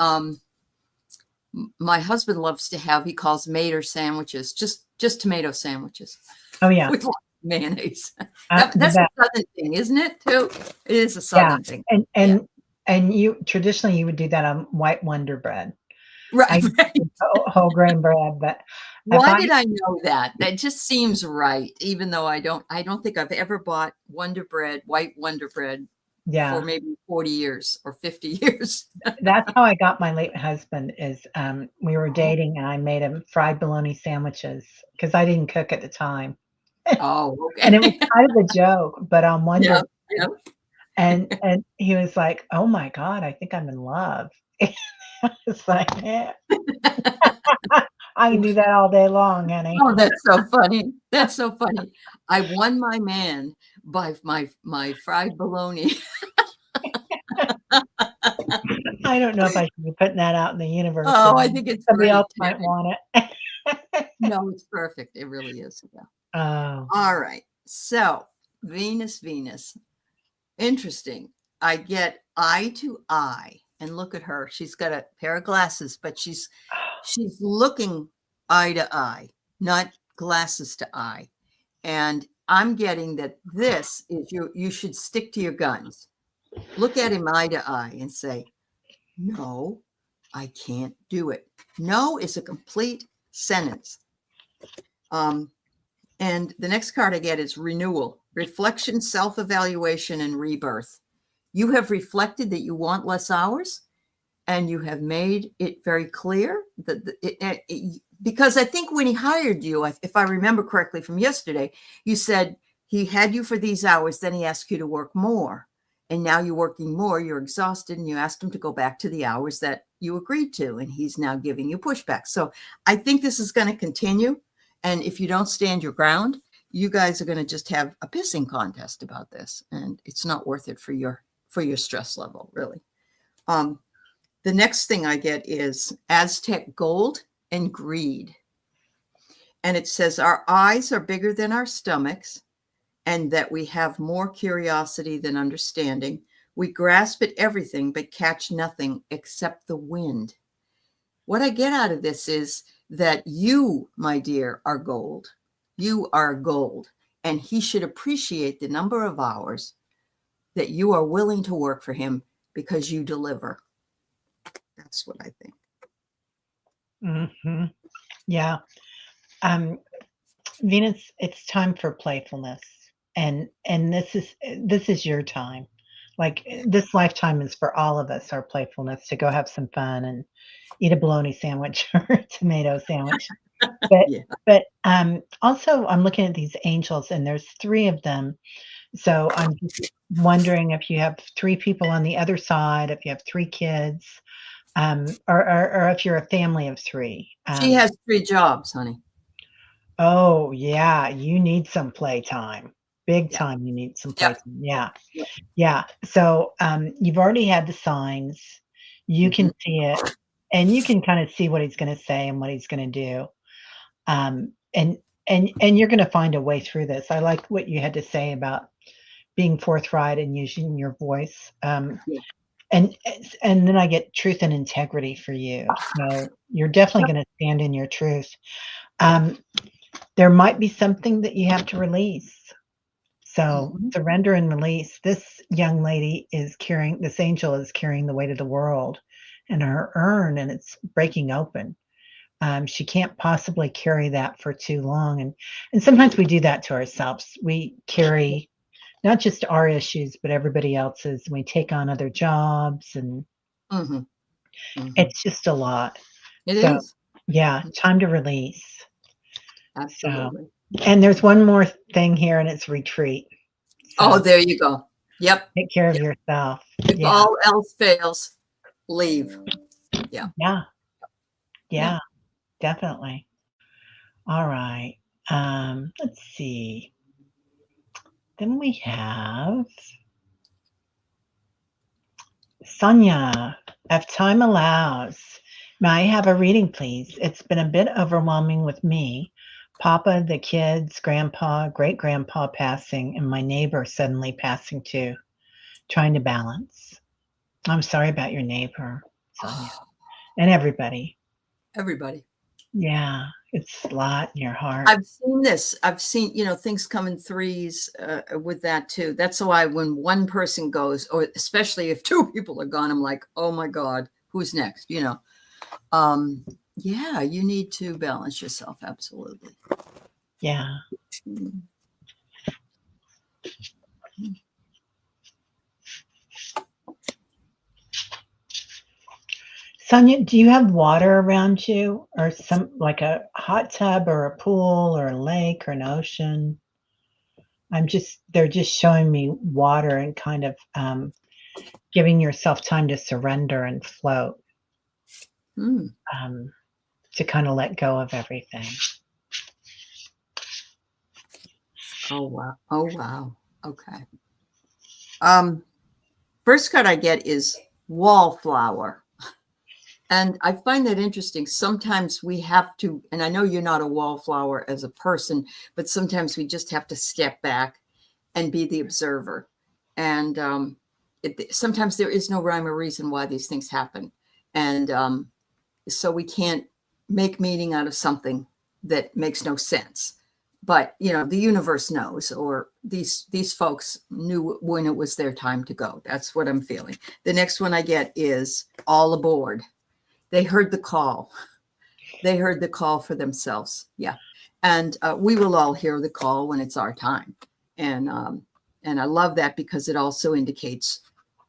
husband loves to have, he calls mater sandwiches, just tomato sandwiches. Oh yeah. With mayonnaise. That's a southern thing, isn't it? Too. It is a southern thing. And you traditionally you would do that on white Wonder bread. Right, I right. whole grain bread, but if Why I did I know that? That just seems right, even though I don't think I've ever bought Wonder Bread, white Wonder Bread for yeah, maybe 40 years or 50 years. that's how I got my late husband is, we were Oh, dating and I made him fried bologna sandwiches because I didn't cook at the time. oh, And it was okay. kind of a joke, but on Yeah, Wonder yeah. and he was like, "Oh my god, I think I'm in love." It's like, "Yeah, I can do that all day long, honey." Oh, that's so funny. That's so funny. I won my man by my fried bologna. I don't know if I should be putting that out in the universe or Oh, I not. think it's Somebody else great, might Terry. want it. No, it's perfect. It really is. Yeah. Oh, All right. So, Venus, Venus. Interesting. I get eye to eye, and look at her. She's got a pair of glasses, but she's looking eye to eye, not glasses to eye. And I'm getting that this is you should stick to your guns. Look at him eye to eye and say, "No, I can't do it." No is a complete sentence. Um, and the next card I get is renewal, reflection, self-evaluation, and rebirth. You have reflected that you want less hours, and you have made it very clear that because I think when he hired you, if I remember correctly from yesterday, you said he had you for these hours, then he asked you to work more. And now you're working more, you're exhausted, and you asked him to go back to the hours that you agreed to. And he's now giving you pushback. So I think this is going to continue. And if you don't stand your ground, you guys are going to just have a pissing contest about this. And it's not worth it for your stress level, really. Um, the next thing I get is Aztec gold and greed. And it says, our eyes are bigger than our stomachs, and that we have more curiosity than understanding. We grasp at everything, but catch nothing except the wind. What I get out of this is that you, my dear, are gold. You are gold. And he should appreciate the number of hours that you are willing to work for him because you deliver. That's what I think. mhm. Yeah. Um, Venus, it's time for playfulness. And this is your time. Like this lifetime is for all of us, our playfulness to go have some fun and eat a bologna sandwich or a tomato sandwich. But Yeah. also I'm looking at these angels and there's 3 of them. So I'm just wondering if you have 3 people on the other side, if you have 3 kids, or if you're a family of 3. She has 3 jobs, honey. Oh, yeah, you need some playtime. Big Yeah. time, you need some Yep. playtime. Yeah, Yep. yeah. So, you've already had the signs. You can Mhm. see it, and you can kinda see what he's gonna say and what he's gonna do. Um, and and you're gonna find a way through this. I like what you had to say about being forthright and using your voice. Yeah. And then I get truth and integrity for you. So, you're definitely Yep. gonna stand in your truth. Um, there might be something that you have to release. So, Mhm. surrender and release. This young lady is carrying this angel is carrying the weight of the world in her urn, and it's breaking open. She can't possibly carry that for too long, and sometimes we do that to ourselves. We carry not just our issues, but everybody else's, and we take on other jobs, and Mhm. Mhm. it's just a lot. It So, is. yeah, time to release. So, Absolutely. and there's one more thing here, and it's retreat. Oh, So, there you go. Yep. take care of Yep. yourself. If Yeah, all else fails, leave. Yeah. yeah, Yeah. yeah, definitely. All right. Let's see. Then we have Sonia. If time allows, may I have a reading, please? It's been a bit overwhelming with me. Papa, the kids, grandpa, great grandpa passing, and my neighbor suddenly passing too. Trying to balance. I'm sorry about your neighbor, Sonia, and everybody. Everybody. Yeah, it's a lot in your heart. I've seen this. I've seen, things come in threes with that too. That's why when one person goes, or especially if 2 people are gone, I'm like, oh my God, who's next? Yeah, you need to balance yourself. Absolutely. Yeah. Mm. Sonia, do you have water around you or some like a hot tub or a pool or a lake or an ocean? They're just showing me water and kind of giving yourself time to surrender and float, Mm. um, to kind of let go of everything. Oh wow. Oh wow. Okay. First card I get is wallflower. And I find that interesting. Sometimes we have to, and I know you're not a wallflower as a person, but sometimes we just have to step back and be the observer. And sometimes there is no rhyme or reason why these things happen. And so we can't make meaning out of something that makes no sense. But the universe knows, or these folks knew when it was their time to go. That's what I'm feeling. The next one I get is all aboard. They heard the call. They heard the call for themselves. Yeah. And we will all hear the call when it's our time. And I love that because it also indicates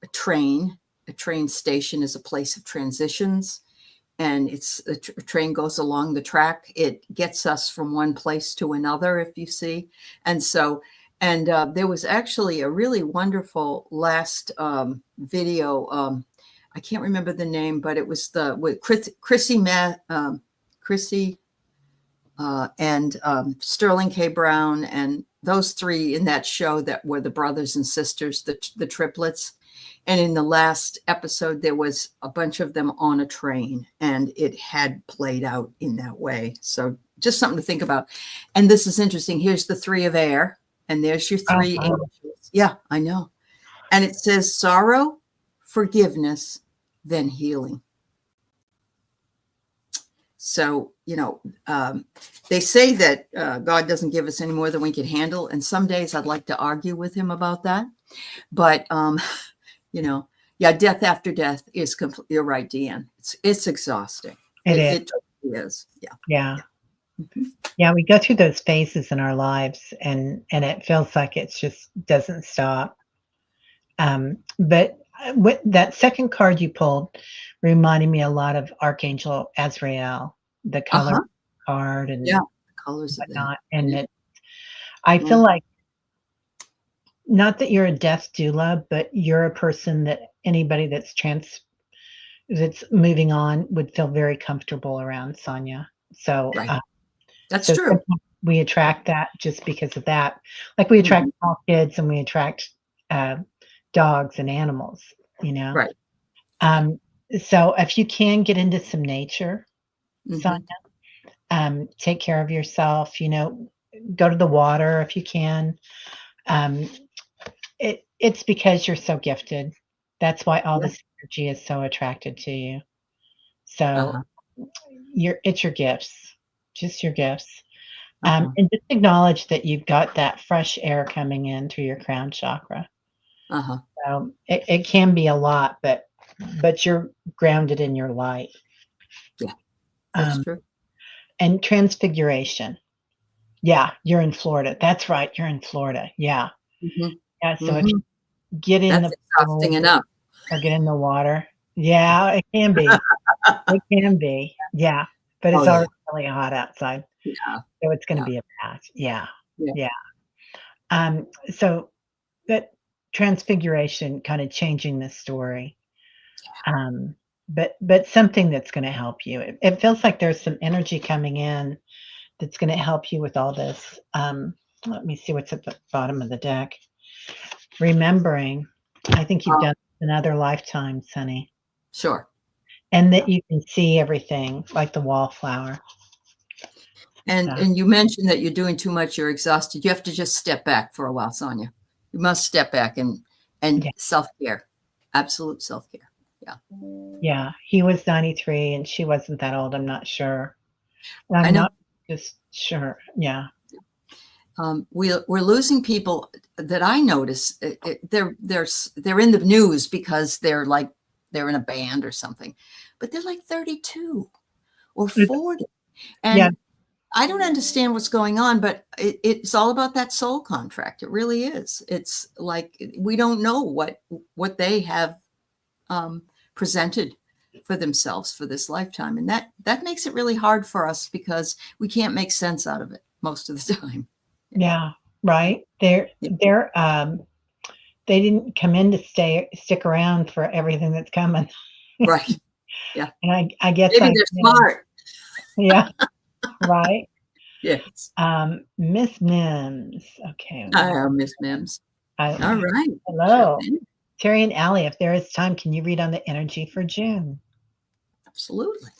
a train. A train station is a place of transitions. And a train goes along the track. It gets us from one place to another, if you see. And so, there was actually a really wonderful last video. I can't remember the name, but it was with Chrissy and Sterling K. Brown, and those three in that show that were the brothers and sisters, the triplets. And in the last episode, there was a bunch of them on a train, and it had played out in that way. So just something to think about. And this is interesting. Here's the three of air, and there's your three angels. Yeah, I know. And it says sorrow, forgiveness, then healing. So, they say that God doesn't give us any more than we can handle. And some days I'd like to argue with him about that. But, death after death is complete. You're right, Deanne. It's exhausting. It totally is. Yeah. Yeah. Mm-hmm. Yeah. We go through those phases in our lives and it feels like it just doesn't stop. But that second card you pulled reminded me a lot of Archangel Azrael, the color card and the colors whatnot. of that. And I feel like, not that you're a death doula, but you're a person that anybody that's moving on would feel very comfortable around, Sonia. So, that's true. We attract that just because of that. Like we attract small kids and we attract dogs and animals, Right. So if you can get into some nature, Sonia, take care of yourself, go to the water if you can. It's because you're so gifted. That's why all this energy is so attracted to you. So it's your gifts, just your gifts. And just acknowledge that you've got that fresh air coming in through your crown chakra. So it can be a lot, but you're grounded in your light. Yeah, that's true. And transfiguration. Yeah, you're in Florida. That's right. You're in Florida. Yeah. Yeah. So if you get in the pool enough. or get in the water, yeah, it can be. It can be. Yeah. But it's already really hot outside. Yeah. So it's going to be a bath. Yeah. Yeah. So that transfiguration kind of changing the story. But something that's going to help you. It feels like there's some energy coming in that's going to help you with all this. Let me see what's at the bottom of the deck. Remembering, I think you've done in other lifetimes, honey. Sure. And that you can see everything like the wallflower. And you mentioned that you're doing too much, you're exhausted. You have to just step back for a while, Sonia. You must step back and self-care. Absolute self-care. Yeah. Yeah. He was 93 and she wasn't that old. I'm not sure. I know. Not just sure. Yeah. We're losing people that I notice. They're in the news because they're in a band or something, but they're like 32 or It's 40. yeah, And I don't understand what's going on, but it's all about that soul contract. It really is. It's like we don't know what they have presented for themselves for this lifetime, and that makes it really hard for us because we can't make sense out of it most of the time. yeah, Yeah, right. yeah, They didn't come in to stick around for everything that's coming. right. Yeah, And I guess maybe I they're did. smart. Yeah, right. Yes, Miss Mims. Okay. Miss Mims. All I right, sure hello. thing. Terry and Allie, if there is time, can you read on the energy for June? Absolutely.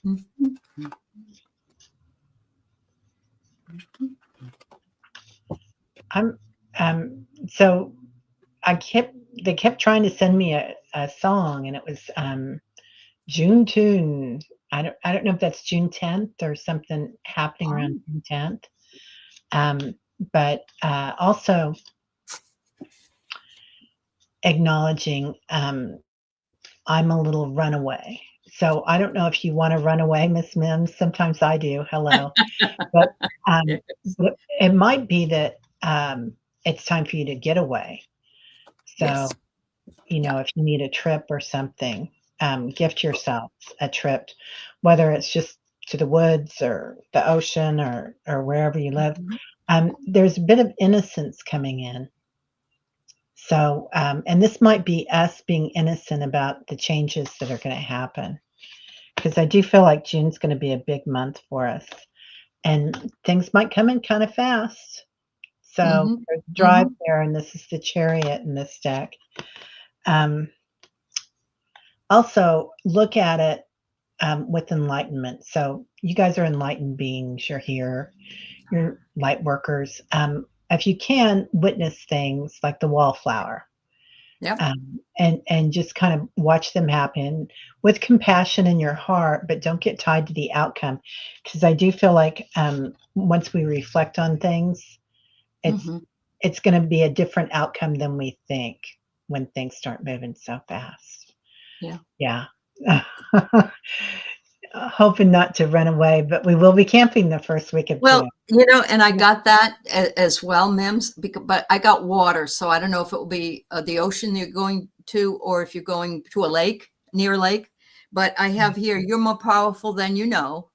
Mhm. I'm so they kept trying to send me a song and it was June Tune. I don't know if that's June 10th or something happening around Oh, June 10th. Um, but also acknowledging I'm a little runaway. So I don't know if you want to run away, Miss Mims. Sometimes I do. Hello. But um, yes, but it might be that it's time for you to get away. So, yes, yeah. if you need a trip or something, gift yourself a trip, whether it's just to the woods or the ocean or wherever you live. Mhm. There's a bit of innocence coming in. So, and this might be us being innocent about the changes that are going to happen. Because I do feel like June's going to be a big month for us. And things might come in kind of fast. So Mhm. there's drive Mhm. there, and this is the chariot in this deck. Um, Also, look at it with enlightenment. So you guys are enlightened beings. You're here. You're light workers. If you can witness things like the wallflower, Yep. and just kind of watch them happen with compassion in your heart, but don't get tied to the outcome, because I do feel like once we reflect on things, it's Mhm. it's going to be a different outcome than we think when things start moving so fast. Yeah. Yeah. Hoping not to run away, but we will be camping the first week of Well, June. and I got that as well, Mims, but I got water, so I don't know if it will be the ocean you're going to, or if you're going to a lake, near a lake. But I have here, you're more powerful than you know.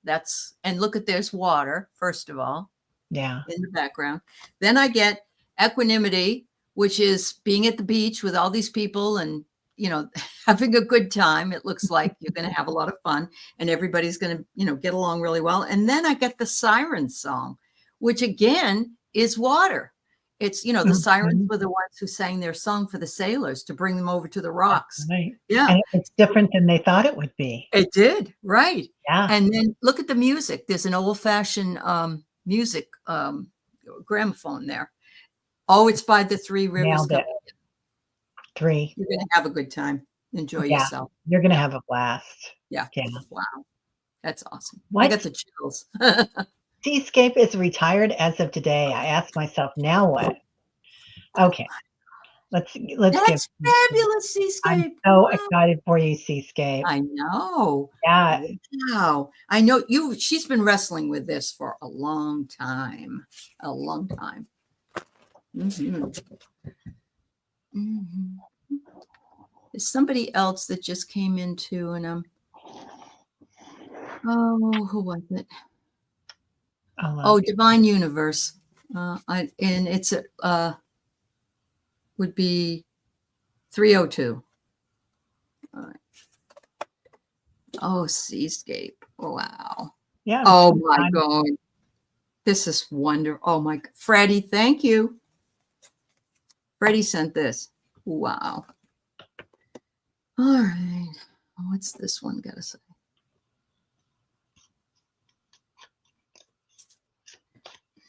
And look at there's water, first of all, Yeah. in the background. Then I get equanimity, which is being at the beach with all these people and, having a good time. It looks like you're going to have a lot of fun and everybody's going to, get along really well. And then I get the siren song, which again is water. It's, the sirens Mhm. were the ones who sang their song for the sailors to bring them over to the rocks. Right. Yeah, And it's different than they thought it would be. it did. Right. Yeah. And then look at the music. There's an old fashioned music gramophone there. Oh, it's by the Three Rivers Nailed it. Company. 3. You're going to have a good time. Enjoy Yeah. yourself. You're gonna Yeah. have a blast. Yeah. Yeah. Wow. That's awesome. I got What? the chills. Seascape is retired as of today. I asked myself, "Now what?" Okay. Let's give That's fabulous, I'm Seascape. so Wow. excited for you, Seascape. I know. Yeah. Wow. I know she's been wrestling with this for a long time. A long time. Mhm. Mhm. There's somebody else that just came into and who was it? I love Oh, you. Divine Universe. And it's would be 302. All right. Oh, Seascape. Wow. Yeah, Oh my sometime. God. This is wonderful. Oh my, Freddie, thank you. Freddie sent this. Wow. All right. What's this one got to say?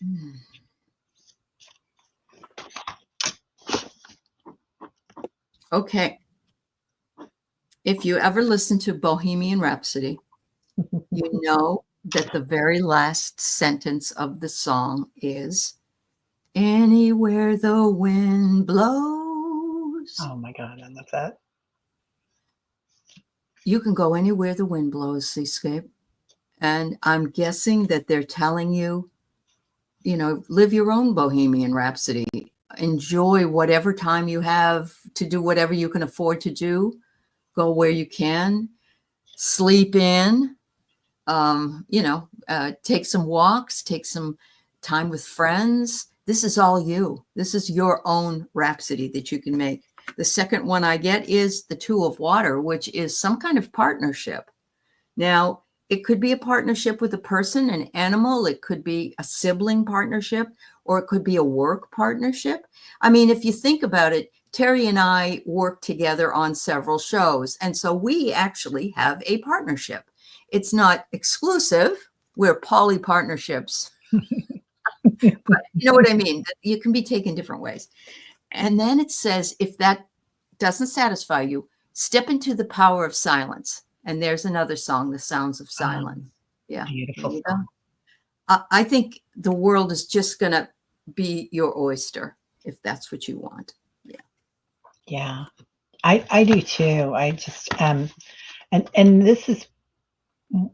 Hmm. Okay. If you ever listen to Bohemian Rhapsody, you know that the very last sentence of the song is, anywhere the wind blows. Oh my God, I love that. You can go anywhere the wind blows, Seascape. And I'm guessing that they're telling you, live your own Bohemian Rhapsody. Enjoy whatever time you have to do whatever you can afford to do. Go where you can. Sleep in. Take some walks. Take some time with friends. This is all you. This is your own rhapsody that you can make. The second one I get is the Two of Water, which is some kind of partnership. Now, it could be a partnership with a person, an animal. It could be a sibling partnership, or it could be a work partnership. I mean, if you think about it, Teri and I work together on several shows. And so we actually have a partnership. It's not exclusive. We're poly partnerships. But you know what I mean? You can be taken different ways. And then it says, if that doesn't satisfy you, step into the power of silence. And there's another song, The Sounds of Silence. Yeah. Beautiful song. I think the world is just going to be your oyster if that's what you want. Yeah. Yeah. I do too. I just and this is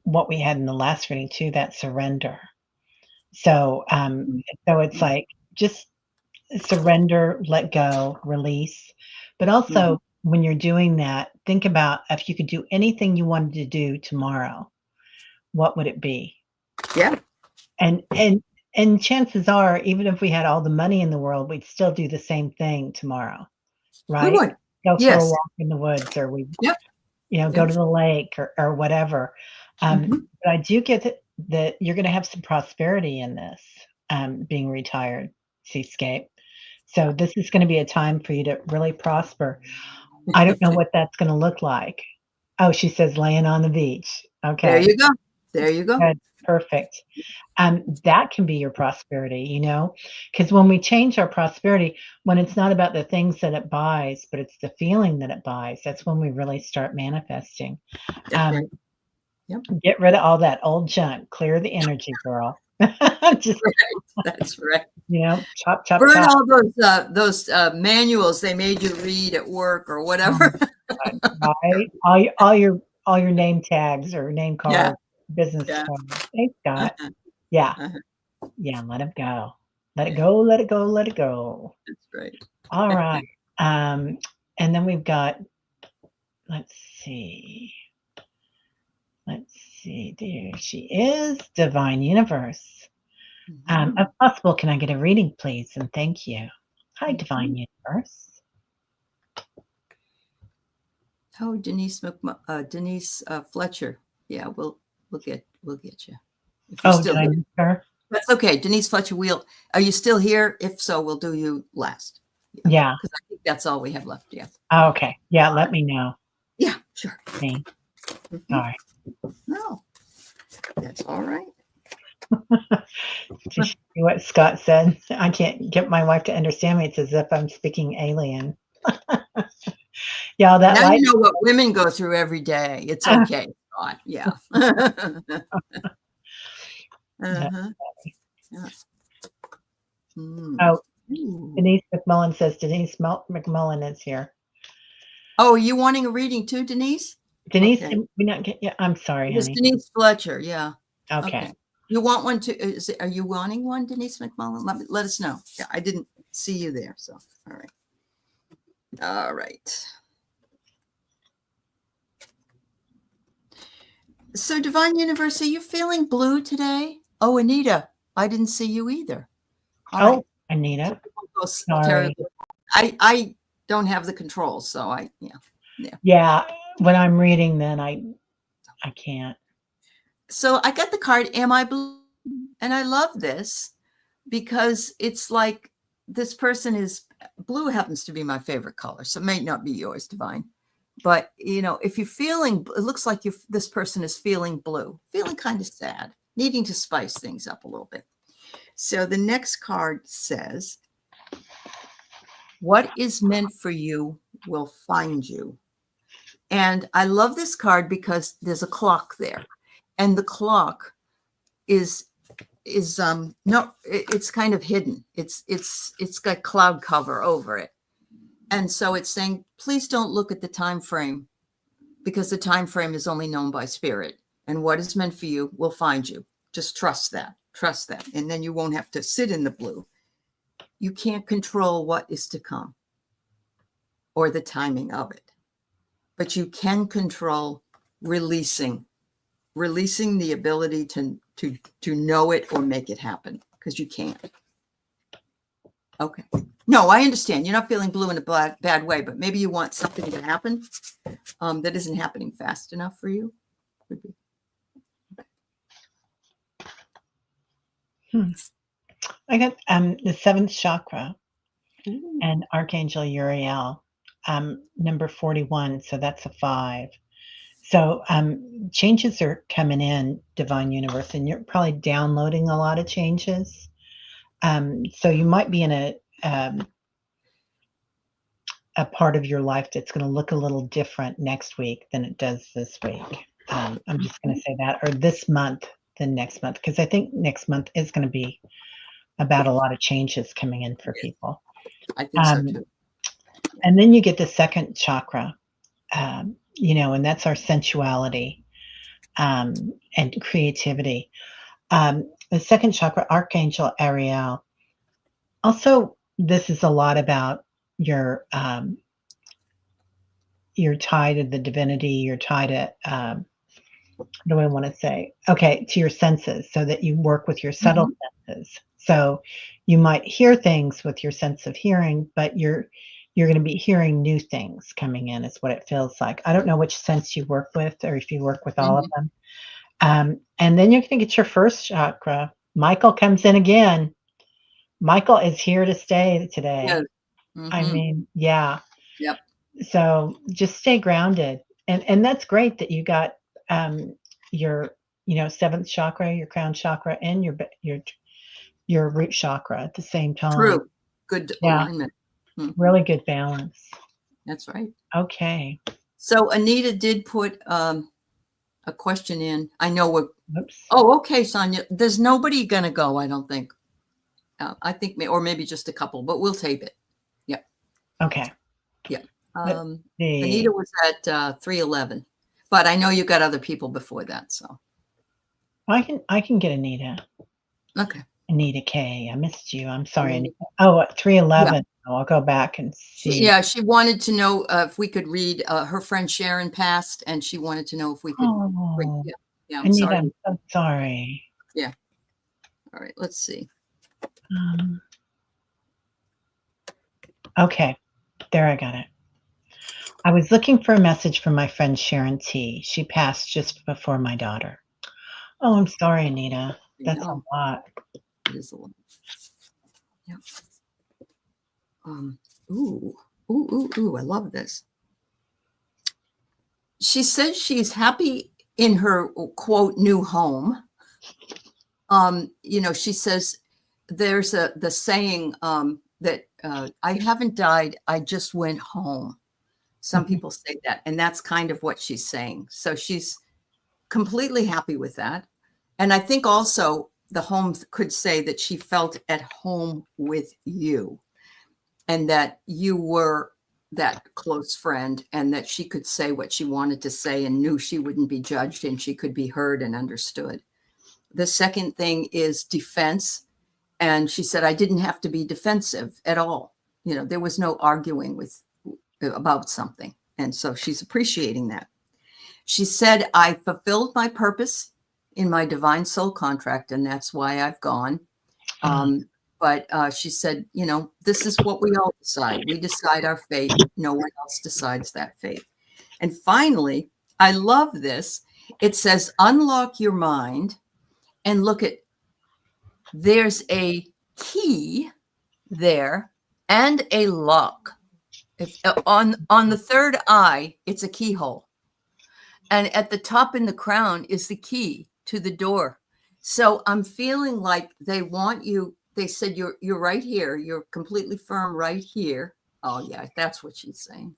what we had in the last reading too, that surrender. So so it's like just surrender, let go, release. But also when you're doing that, think about if you could do anything you wanted to do tomorrow, what would it be? Yeah. And chances are, even if we had all the money in the world, we'd still do the same thing tomorrow, right? We would. Go for a Yes. walk in the woods, or we, Yep. go to the lake or whatever. But I do get that you're going to have some prosperity in this, being retired, Seascape. So this is going to be a time for you to really prosper. I don't know what that's going to look like. Oh, she says laying on the beach. Okay. There you go. There you go. Good. Perfect. That can be your prosperity, because when we change our prosperity, when it's not about the things that it buys, but it's the feeling that it buys, that's when we really start manifesting. That's right. Yep. Get rid of all that old junk, clear the energy, girl. Just, That's right. Chop, chop, Burn chop. all those manuals they made you read at work or whatever. Right? All your name tags or name cards, business cards. Thanks, Scott. Yeah. Yeah, let it go. Let it go, let it go, let it go. That's right. All right. And then we've got, let's see. There she is, Divine Universe. If possible, can I get a reading, please? And thank you. Hi, Divine Universe. Oh, Denise Fletcher. Yeah, we'll get you. If you're still did I miss her? That's okay. Denise Fletcher, are you still here? If so, we'll do you last. Yeah. Because I think that's all we have left. Yeah. Okay. Yeah, let me know. Yeah, sure. Me. All right. No, that's all right. Did you see what Scott said? I can't get my wife to understand me. It's as if I'm speaking alien. Yeah, that now you know what women go through every day. It's okay, Scott. Yeah. Yeah. Oh, Denise McMullen says Denise McMullen is here. Oh, are you wanting a reading too, Denise? Denise, did we not get? Yeah, I'm sorry, It's honey. Denise Fletcher. Yeah. Okay. You want one too? Are you wanting one, Denise McMullen? Let us know. Yeah, I didn't see you there. So, all right. All right. So, Divine Universe, are you feeling blue today? Oh, Anita, I didn't see you either. All right. Anita. Sorry. I don't have the controls, so Yeah, when I'm reading, then I can't. So I got the card, Am I Blue? And I love this because it's like this person is blue, happens to be my favorite color. So it may not be yours, Divine. But, if you're feeling, it looks like this person is feeling blue, feeling kind of sad, needing to spice things up a little bit. So the next card says, what is meant for you will find you. And I love this card because there's a clock there. And the clock is no, it's kind of hidden. It's got cloud cover over it. And so it's saying, please don't look at the time frame, because the time frame is only known by spirit, and what is meant for you will find you. Just trust that. Trust that. And then you won't have to sit in the blue. You can't control what is to come or the timing of it, but you can control releasing the ability to know it or make it happen, because you can't. Okay. No, I understand. You're not feeling blue in a bad way, but maybe you want something to happen that isn't happening fast enough for you. Could be. I got the seventh chakra. Ooh. And Archangel Uriel, number 41. So that's a 5. So changes are coming in, Divine Universe, and you're probably downloading a lot of changes. So you might be in a part of your life that's going to look a little different next week than it does this week. I'm just going to say that, or this month than next month, because I think next month is going to be about a lot of changes coming in for people. I think so too. And then you get the second chakra, and that's our sensuality and creativity. The second chakra, Archangel Ariel. Also, this is a lot about your tie to the divinity, your tie to what do I want to say? Okay, to your senses, so that you work with your subtle senses. So you might hear things with your sense of hearing, but you're going to be hearing new things coming in, is what it feels like. I don't know which sense you work with, or if you work with all of them. And then you're going to get your first chakra. Michael comes in again. Michael is here to stay today. Yeah. I mean, yeah. Yep. So just stay grounded. And that's great that you got your seventh chakra, your crown chakra, and your root chakra at the same time. True. Good alignment. Really good balance. That's right. Okay. So Anita did put a question in. I know we're. Oops. Oh, okay, Sonia. There's nobody gonna go, I don't think. I think, or maybe just a couple, but we'll tape it. Yep. Okay. Yep. Anita was at 311, but I know you got other people before that, so. I can get Anita. Okay. Anita K. I missed you. I'm sorry, Anita. Oh, at 311. Yeah. I'll go back and see. She wanted to know if we could read. Her friend Sharon passed, and she wanted to know if we could. Oh, yeah. I'm sorry. I'm so sorry. Yeah. All right. Let's see. Okay. There, I got it. I was looking for a message from my friend Sharon T. She passed just before my daughter. Oh, I'm sorry, Anita. That's a lot. It is a lot. Yeah. Ooh, I love this. She says she's happy in her, quote, new home. She says there's the saying that I haven't died, I just went home. Some people say that, and that's kind of what she's saying. So she's completely happy with that. And I think also the home could say that she felt at home with you, and that you were that close friend, and that she could say what she wanted to say and knew she wouldn't be judged, and she could be heard and understood. The second thing is defense. And she said, I didn't have to be defensive at all. There was no arguing about something. And so she's appreciating that. She said, I fulfilled my purpose in my divine soul contract, and that's why I've gone. But she said, this is what we all decide. We decide our fate. No one else decides that fate. And finally, I love this. It says, unlock your mind and look at, there's a key there and a lock. If on the third eye, it's a keyhole. And at the top in the crown is the key to the door. So I'm feeling like they want you. They said, you're right here. You're completely firm right here. Oh yeah, that's what she's saying.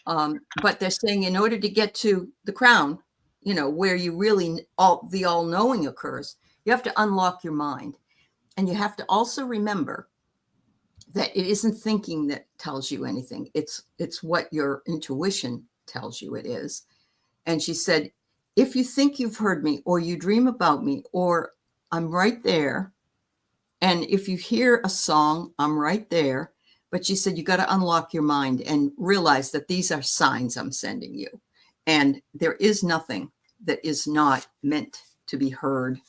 But they're saying in order to get to the crown, where you really the all-knowing occurs, You have to unlock your mind. And you have to also remember that it isn't thinking that tells you anything. It's what your intuition tells you it is. And she said, if you think you've heard me, or you dream about me, or I'm right there, and if you hear a song, I'm right there. But she said, you got to unlock your mind and realize that these are signs I'm sending you. And there is nothing that is not meant to be heard.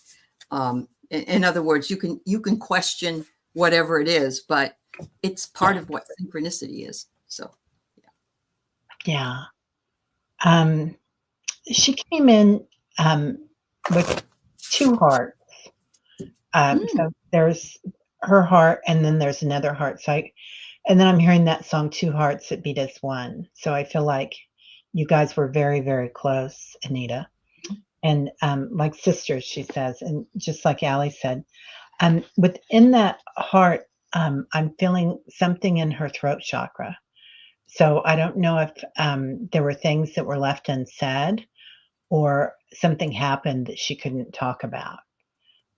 In other words, you can question whatever it is, but it's part of what synchronicity is. So, Yeah. She came in with 2 hearts. So there's her heart, and then there's another heart. And then I'm hearing that song, 2 Hearts That Beat as One. So I feel like you guys were very, very close, Anita. And like sisters, she says. And just like Allie said, within that heart, I'm feeling something in her throat chakra. So I don't know if there were things that were left unsaid, or something happened that she couldn't talk about.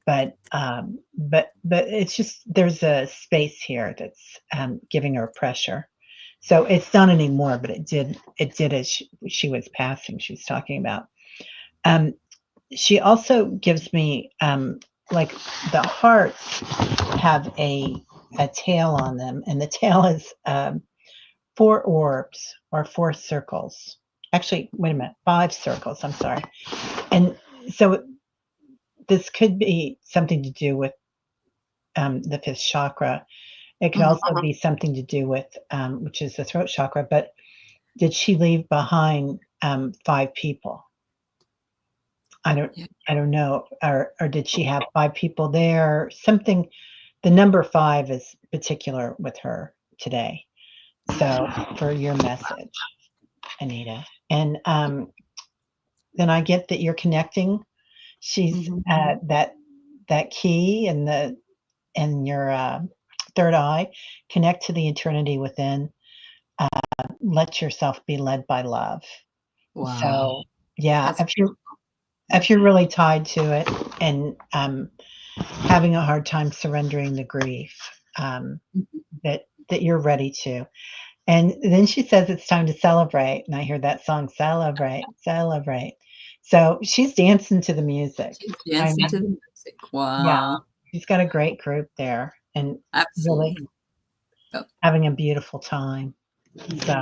But it's just, there's a space here that's giving her pressure. So it's not anymore, but it did as she was passing. She was talking about. She also gives me like the hearts have a tail on them, and the tail is 4 orbs or 4 circles. Actually, wait a minute, 5 circles. I'm sorry. And so this could be something to do with the 5th chakra. It could also be something to do with, which is the throat chakra. But did she leave behind 5 people? I don't know. Or did she have 5 people there? Something. The number 5 is particular with her today. So for your message, Anita. And then I get that you're connecting. She's that key in your third eye. Connect to the eternity within. Let yourself be led by love. wow. So yeah, That's if you're really tied to it, and having a hard time surrendering the grief, that you're ready to. And then she says it's time to celebrate, and I hear that song, celebrate, celebrate. So she's dancing to the music. she's dancing to the music. Yeah, Wow. she's got a great group there, and really Absolutely. having a beautiful time. So,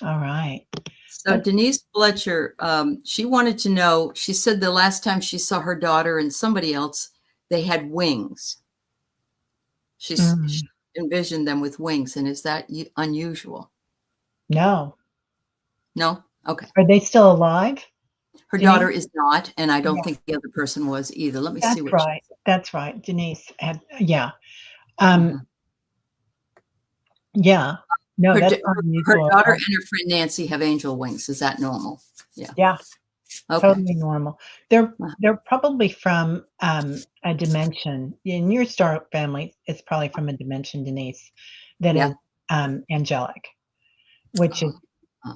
all right. So Denise Fletcher, she wanted to know, she said the last time she saw her daughter and somebody else, they had wings. She envisioned them with wings. And is that unusual? No. No? Okay. Are they still alive? Her daughter is not, and I don't think the other person was either. Let me see what right. That's right. Denise had, yeah. Yeah. No, her, that's her daughter and her friend Nancy have angel wings. Is that normal? Yeah. Yeah. Okay. Totally normal. They're probably from a dimension. In your star family, it's probably from a dimension, Denise, that is angelic, which is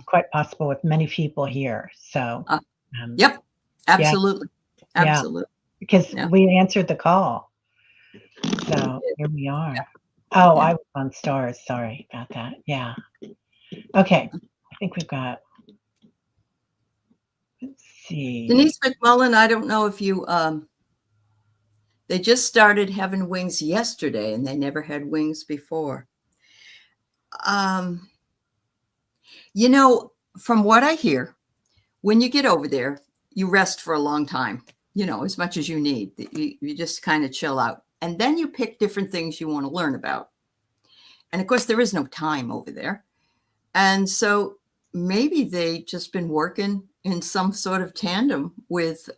quite possible with many people here. So yep. Absolutely. Yeah. Absolutely. Because we answered the call. So here we are. Oh, I was on stars. Sorry about that. Yeah. Okay. I think we've got, let's see. Denise McMullen, I don't know if you, they just started having wings yesterday, and they never had wings before. You know, from what I hear, when you get over there, you rest for a long time, you know, as much as you need. You just kind of chill out. And then you pick different things you want to learn about. And of course, there is no time over there. And so maybe they just been working in some sort of tandem with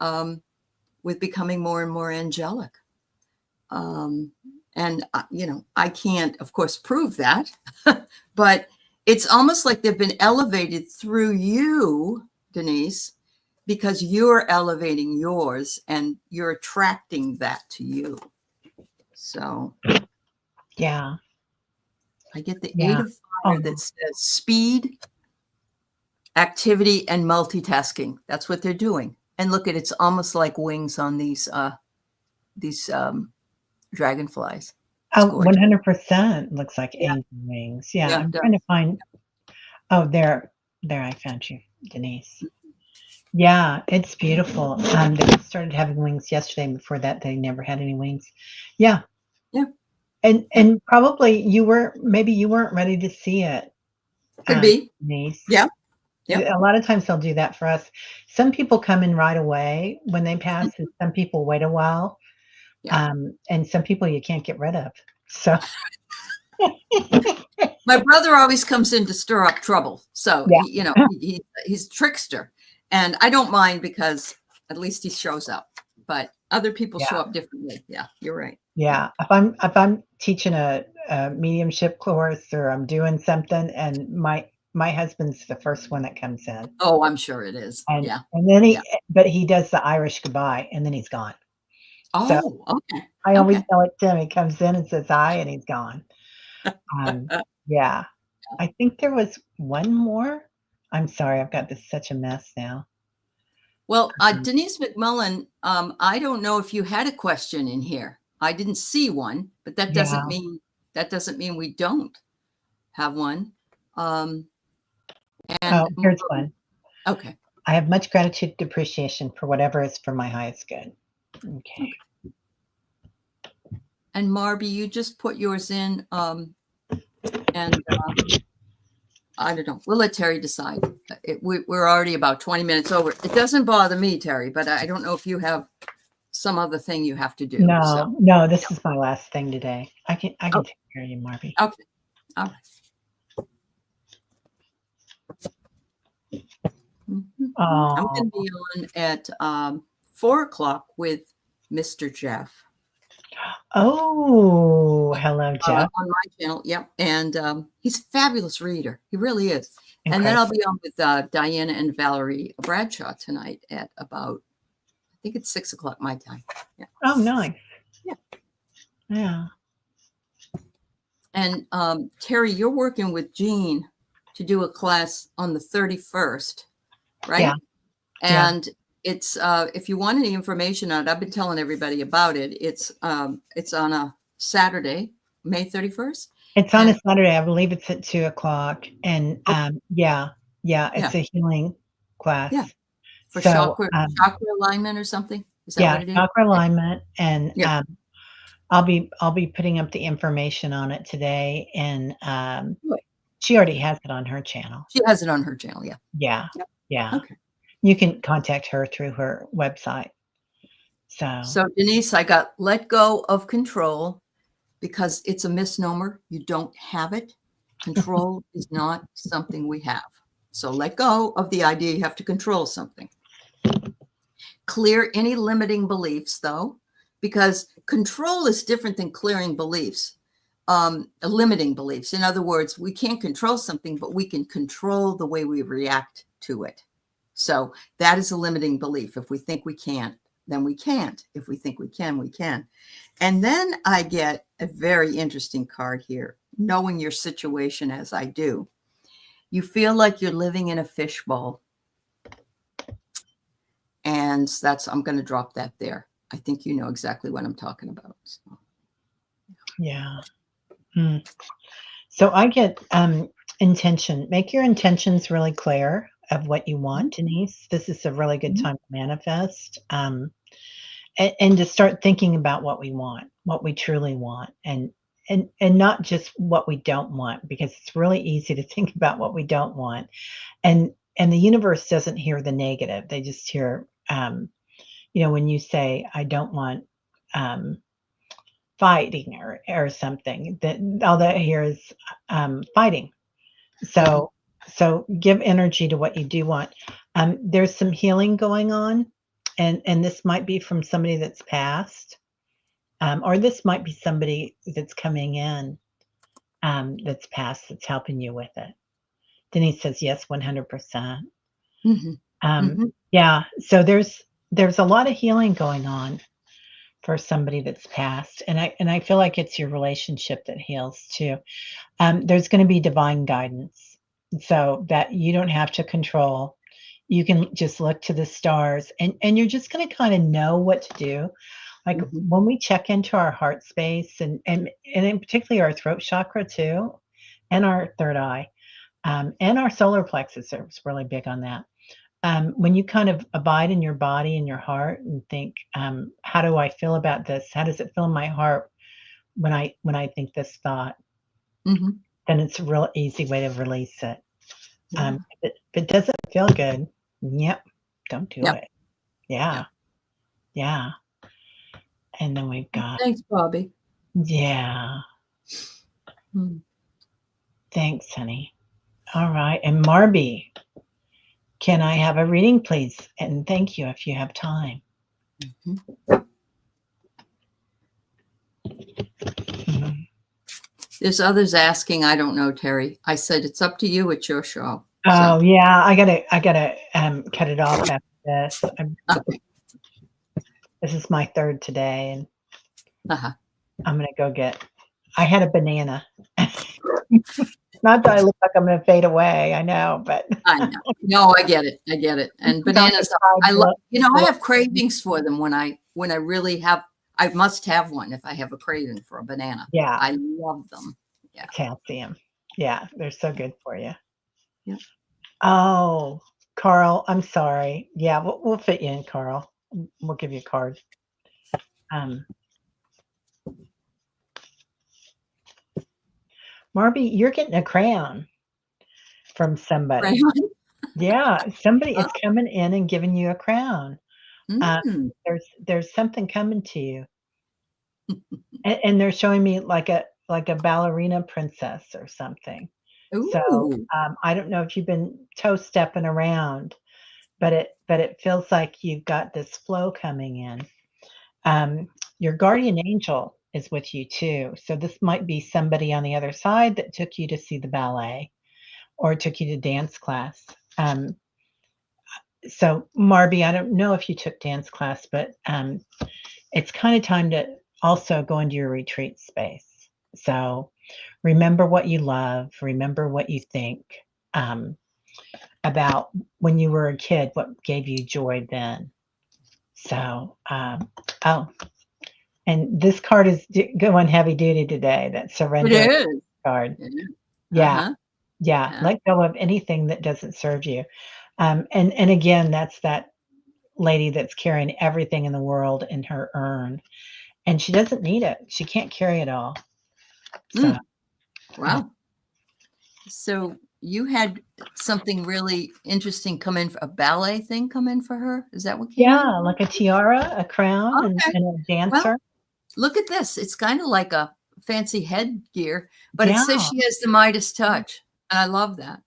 becoming more and more angelic. And, you know, I can't, of course, prove that, but it's almost like they've been elevated through you, Denise, because you're elevating yours and you're attracting that to you. So, yeah. I get the 8 of Fire that says speed, activity, and multitasking. That's what they're doing. And look at, it's almost like wings on these these dragonflies. It's Oh, gorgeous. 100% looks like Yeah, angel wings. Yeah, yeah, I'm it trying to does. find. Oh, there I found you, Denise. Yeah, it's beautiful. They started having wings yesterday, and before that, they never had any wings. Yeah, Yeah, and yeah. and probably maybe you weren't ready to see it, Could be. Denise. Yeah, yep. A lot of times they'll do that for us. Some people come in right away when they pass, and some people wait a while, Yeah. and some people you can't get rid of. So My brother always comes in to stir up trouble. So yeah, he's a trickster, and I don't mind because at least he shows up. But other people show yeah, up differently. Yeah, you're right. Yeah. yeah. If I'm teaching a mediumship course or I'm doing something, and my husband's the first one that comes in, Oh, I'm sure it is. and Yeah. and then Yeah. but he does the Irish goodbye, and then he's gone. So Oh, okay. I always Okay. tell it to him. He comes in and says hi, and he's gone. Um, yeah. I think there was one more. I'm sorry, I've got this such a mess now. Well, Mm. Denise McMullen, I don't know if you had a question in here. I didn't see one, but Yeah. that doesn't mean we don't have one. Um, Oh, and here's one. okay, I have much gratitude and appreciation for whatever is for my highest good. Okay. okay. And Marby, you just put yours in, and I don't know. We'll let Teri decide. We're already about 20 minutes over. It doesn't bother me, Teri, but I don't know if you have some other thing you have to do. So, No, no, this is my last thing today. I can okay, take care of you, Marby. okay, all right. Mhm. I'm Oh, going to be on at 4 o'clock with Mr. Jeff oh, hello, Jeff. on my channel. Yep. And he's a fabulous reader. He really is. And then I'll Incredible. be on with Diana and Valerie Bradshaw tonight at about, I think it's 6 o'clock my time. Yeah. Oh, nice. Yeah. Yeah. And Teri, you're working with Jean to do a class on the 31st, right? Yeah. Yeah. And it's if you want any information on it, I've been telling everybody about it. It's on a Saturday, May 31st. It's on a And Saturday. I believe it's at 2 o'clock. And oh, yeah, yeah, yeah, it's a healing yeah, class. for So chakra alignment or something. Is that yeah, what it is? chakra alignment, and Yeah. I'll be putting up the information on it today, and Good. she already has it on her channel. She has it on her channel. Yeah. Yeah, Yep. yeah. Okay. You can contact her through her website. So So Denise, I got let go of control because it's a misnomer. You don't have it. Control is not something we have. So let go of the idea you have to control something. Clear any limiting beliefs, though, because control is different than clearing beliefs, limiting beliefs. In other words, we can't control something, but we can control the way we react to it. So that is a limiting belief. If we think we can't, then we can't. If we think we can, we can. And then I get a very interesting card here, knowing your situation as I do. You feel like you're living in a fishbowl. And I'm going to drop that there. I think you know exactly what I'm talking about. So. yeah. So I get intention. Make your intentions really clear of what you want, Denise. This is a really good time to manifest. And to start thinking about what we want, what we truly want, and not just what we don't want, because it's really easy to think about what we don't want, and the universe doesn't hear the negative. They just hear, when you say, I don't want fighting or something, that all that here is fighting. So so give energy to what you do want. There's some healing going on, and this might be from somebody that's passed, or this might be somebody that's coming in, that's passed, that's helping you with it. Denise says yes, 100%. Mm-hmm. Mm-hmm. Yeah. So there's a lot of healing going on for somebody that's passed, and I feel like it's your relationship that heals too. There's going to be divine guidance, so that you don't have to control. You can just look to the stars, and you're just going to kind of know what to do. Like Mhm. when we check into our heart space and in particularly our throat chakra too, and our third eye, and our solar plexus is really big on that. When you kind of abide in your body and your heart and think, how do I feel about this? How does it feel in my heart when I think this thought? Mhm. Then it's a real easy way to release it. Yeah. If it doesn't feel good, yep, don't do Yep. it. Yeah, Yep. yeah. And then we've got, Thanks, Bobby. yeah, Mm. thanks, honey. All right. And Marby, can I have a reading, please? And thank you if you have time. Mhm. Mhm. There's others asking. I don't know, Teri. I said it's up to you. It's your show. So Oh yeah, I gotta cut it off after this. okay. This is my third today, and Uh-huh. I'm gonna go get. I had a banana. Not that I look like I'm gonna fade away. I know, but I know. No, I get it. I get it. And kind bananas, of fried I love. I blood. have cravings for them when I really have. I must have one if I have a craving for a banana. Yeah, I love them. Yeah. calcium. Yeah, they're so good for you. Yeah. Oh, Carl, I'm sorry. Yeah, we'll fit you in, Carl. We'll give you a card. Um, Marby, you're getting a crayon from Right. somebody. Yeah, somebody Oh, is coming in and giving you a crown. Uh, mm. there's something coming to you, and they're showing me like a ballerina princess or something. So Ooh. I don't know if you've been toe stepping around, but it feels like you've got this flow coming in. Your guardian angel is with you too. So this might be somebody on the other side that took you to see the ballet or took you to dance class. Um, so Marby, I don't know if you took dance class, but it's kind of time to also go into your retreat space. So remember what you love, remember what you think um, about when you were a kid, what gave you joy then. So, oh, and this card is going heavy duty today. That It surrender is. card. Yeah. Yeah, Uh-huh. yeah. Yeah. Let go of anything that doesn't serve you. And again, that's that lady that's carrying everything in the world in her urn, and she doesn't need it. She can't carry it all. So, Mm. Wow. So you had something really interesting come in, a ballet thing come in for her? Is that what came in? yeah, like a tiara, a crown, Okay. and a Well, dancer. look at this. It's kind of like a fancy headgear, but it Yeah. says she has the Midas touch. And I love that.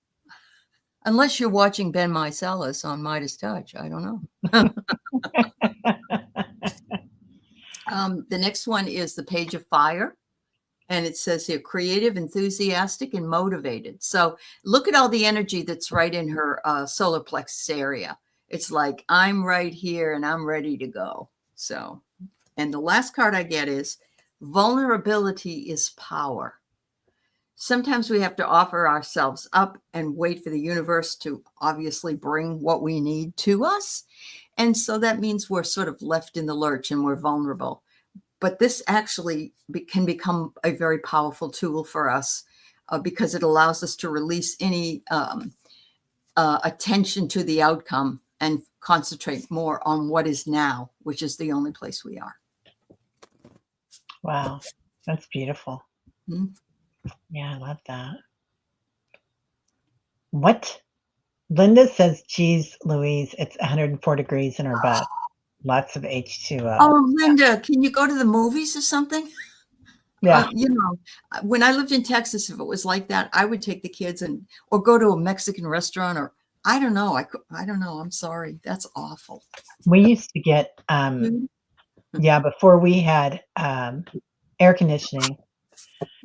Unless you're watching Ben Meiselas on Midas Touch. I don't know. The next one is the Page of Fire. And it says here, creative, enthusiastic, and motivated. So look at all the energy that's right in her solar plexus area. It's like, I'm right here and I'm ready to go. So, and the last card I get is vulnerability is power. Sometimes we have to offer ourselves up and wait for the universe to obviously bring what we need to us. And so that means we're sort of left in the lurch and we're vulnerable. But this actually can become a very powerful tool for us because it allows us to release any attention to the outcome and concentrate more on what is now, which is the only place we are. Wow, that's beautiful. Mm. Yeah, I love that. What? Linda says, geez, Louise, it's 104 degrees in her butt. Lots of H2O. Oh, Linda, can you go to the movies or something? Yeah. When I lived in Texas, if it was like that, I would take the kids or go to a Mexican restaurant or I don't know. I don't know. I'm sorry. That's awful. We used to get, yeah, before we had air conditioning,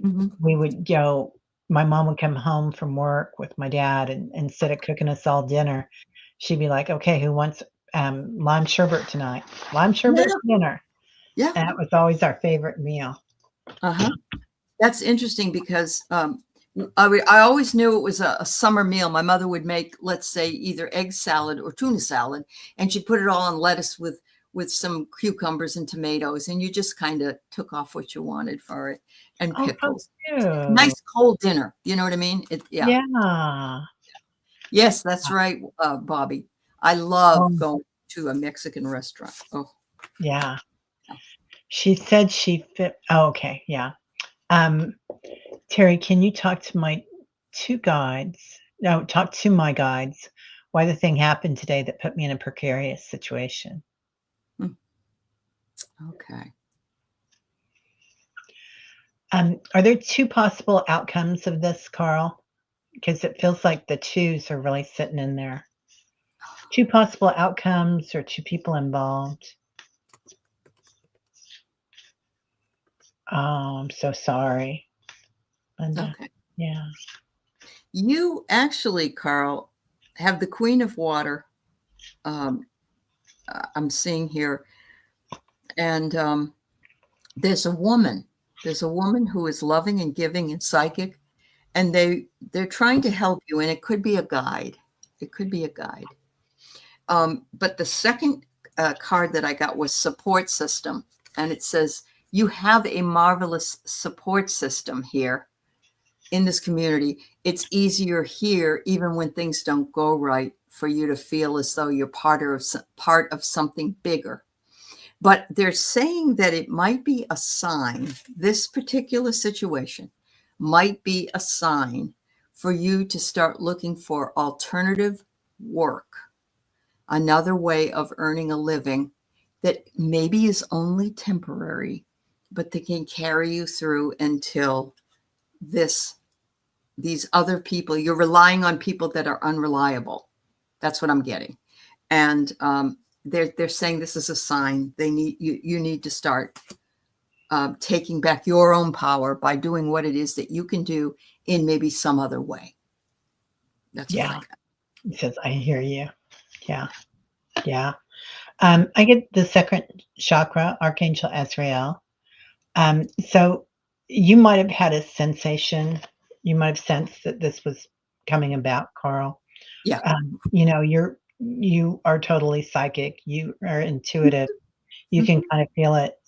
Mhm. we would go, my mom would come home from work with my dad, and instead of cooking us all dinner, she'd be like, okay, who wants lime sherbet tonight? Lime sherbet Yeah. for dinner. Yeah. And that was always our favorite meal. Uh-huh. That's interesting because I always knew it was a summer meal. My mother would make, let's say, either egg salad or tuna salad, and she'd put it all on lettuce with some cucumbers and tomatoes, and you just kind of took off what you wanted for it, and Oh, how pickles. cute. Nice cold dinner. You know what I mean? Yeah. Yeah. Yes, that's right, Bobby. I love Oh, going to a Mexican restaurant. Oh, yeah. She said she fit. Oh, okay. Yeah. Um, Terry, can you talk to my 2 guides? No, talk to my guides why the thing happened today that put me in a precarious situation. hmm, okay. Are there 2 possible outcomes of this, Carl? Because it feels like the 2s are really sitting in there. 2 possible outcomes or 2 people involved. Oh, I'm so sorry, Linda. Okay. Yeah. You actually, Carl, have the Queen of Water. Um, I'm seeing here, and there's a woman. There's a woman who is loving and giving and psychic, and they're trying to help you. And it could be a guide. It could be a guide. But the second card that I got was support system, and it says you have a marvelous support system here in this community. It's easier here, even when things don't go right, for you to feel as though you're part of something bigger. But they're saying that it might be a sign. This particular situation might be a sign for you to start looking for alternative work, another way of earning a living that maybe is only temporary, but that can carry you through until these other people. You're relying on people that are unreliable. That's what I'm getting. And they're saying this is a sign. They need you need to start taking back your own power by doing what it is that you can do in maybe some other way. That's what I Yeah. got. It says, I hear you. Yeah. Yeah. I get the second chakra, Archangel Azrael. So you might have had a sensation. You might have sensed that this was coming about, Carl. Yeah. You are totally psychic. You are intuitive. You can Mhm. kind of feel it.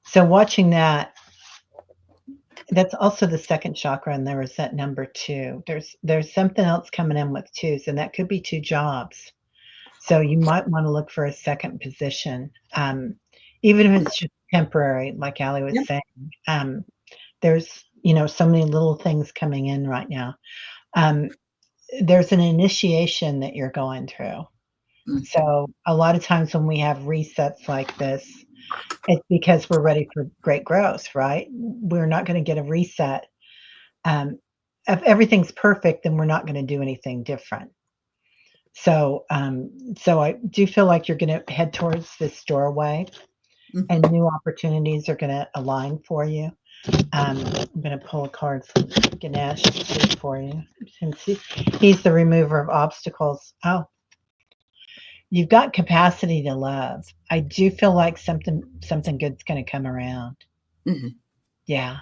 So watching that, that's also the second chakra, and there was that number 2. There's something else coming in with 2s, and that could be 2 jobs. So you might want to look for a second position, even if it's just temporary, like Allie was Yeah. saying. There's so many little things coming in right now. Um, there's an initiation that you're going through. Mm. So a lot of times when we have resets like this, it's because we're ready for great growth, right? We're not going to get a reset. If everything's perfect, then we're not going to do anything different. So I do feel like you're going to head towards this doorway, and Mhm. new opportunities are going to align for you. I'm going to pull a card from Ganesh for you, since he's the remover of obstacles. Oh, you've got capacity to love. I do feel like something good's going to come around. Mhm. Yeah,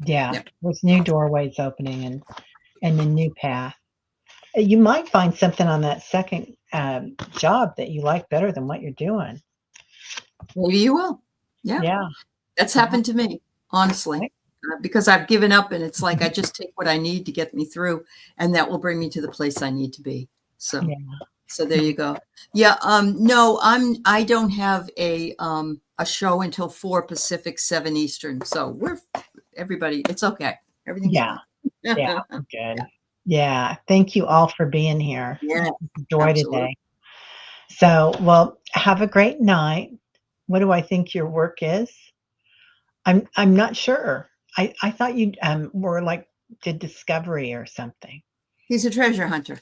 yeah. Yeah. There's new doorways opening and a new path. You might find something on that second job that you like better than what you're doing. Maybe you will. Yeah. Yeah, That's yeah, happened to me, honestly, right? because I've given up, and it's like I just take what I need to get me through, and that will bring me to the place I need to be. So, Yeah. so there you go. Yeah. No, I don't have a show until 4 Pacific, 7 Eastern. So everybody, it's okay. Everything's Yeah, fine. yeah, Yeah. good. Yeah, thank you all for being here. Yeah. This was a joy Absolutely. today. So, well, have a great night. What do I think your work is? I'm not sure. I thought you were like did discovery or something. He's a treasure hunter.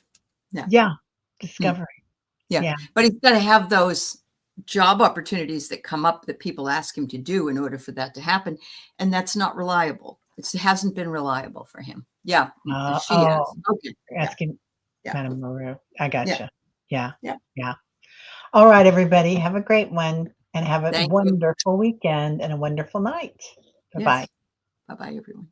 Yeah. Yeah, Mm. discovery. Yeah. Yeah, But he's got to have those job opportunities that come up that people ask him to do in order for that to happen. And that's not reliable. It hasn't been reliable for him. Yeah. She has. oh, Okay. you're Yeah. asking Yeah. Madame Maru. I Yeah. gotcha. Yeah, Yeah. yeah. All right, everybody, have a great one, and have a Thank you. wonderful weekend and a wonderful night. Bye-bye. Yes. Bye bye, everyone.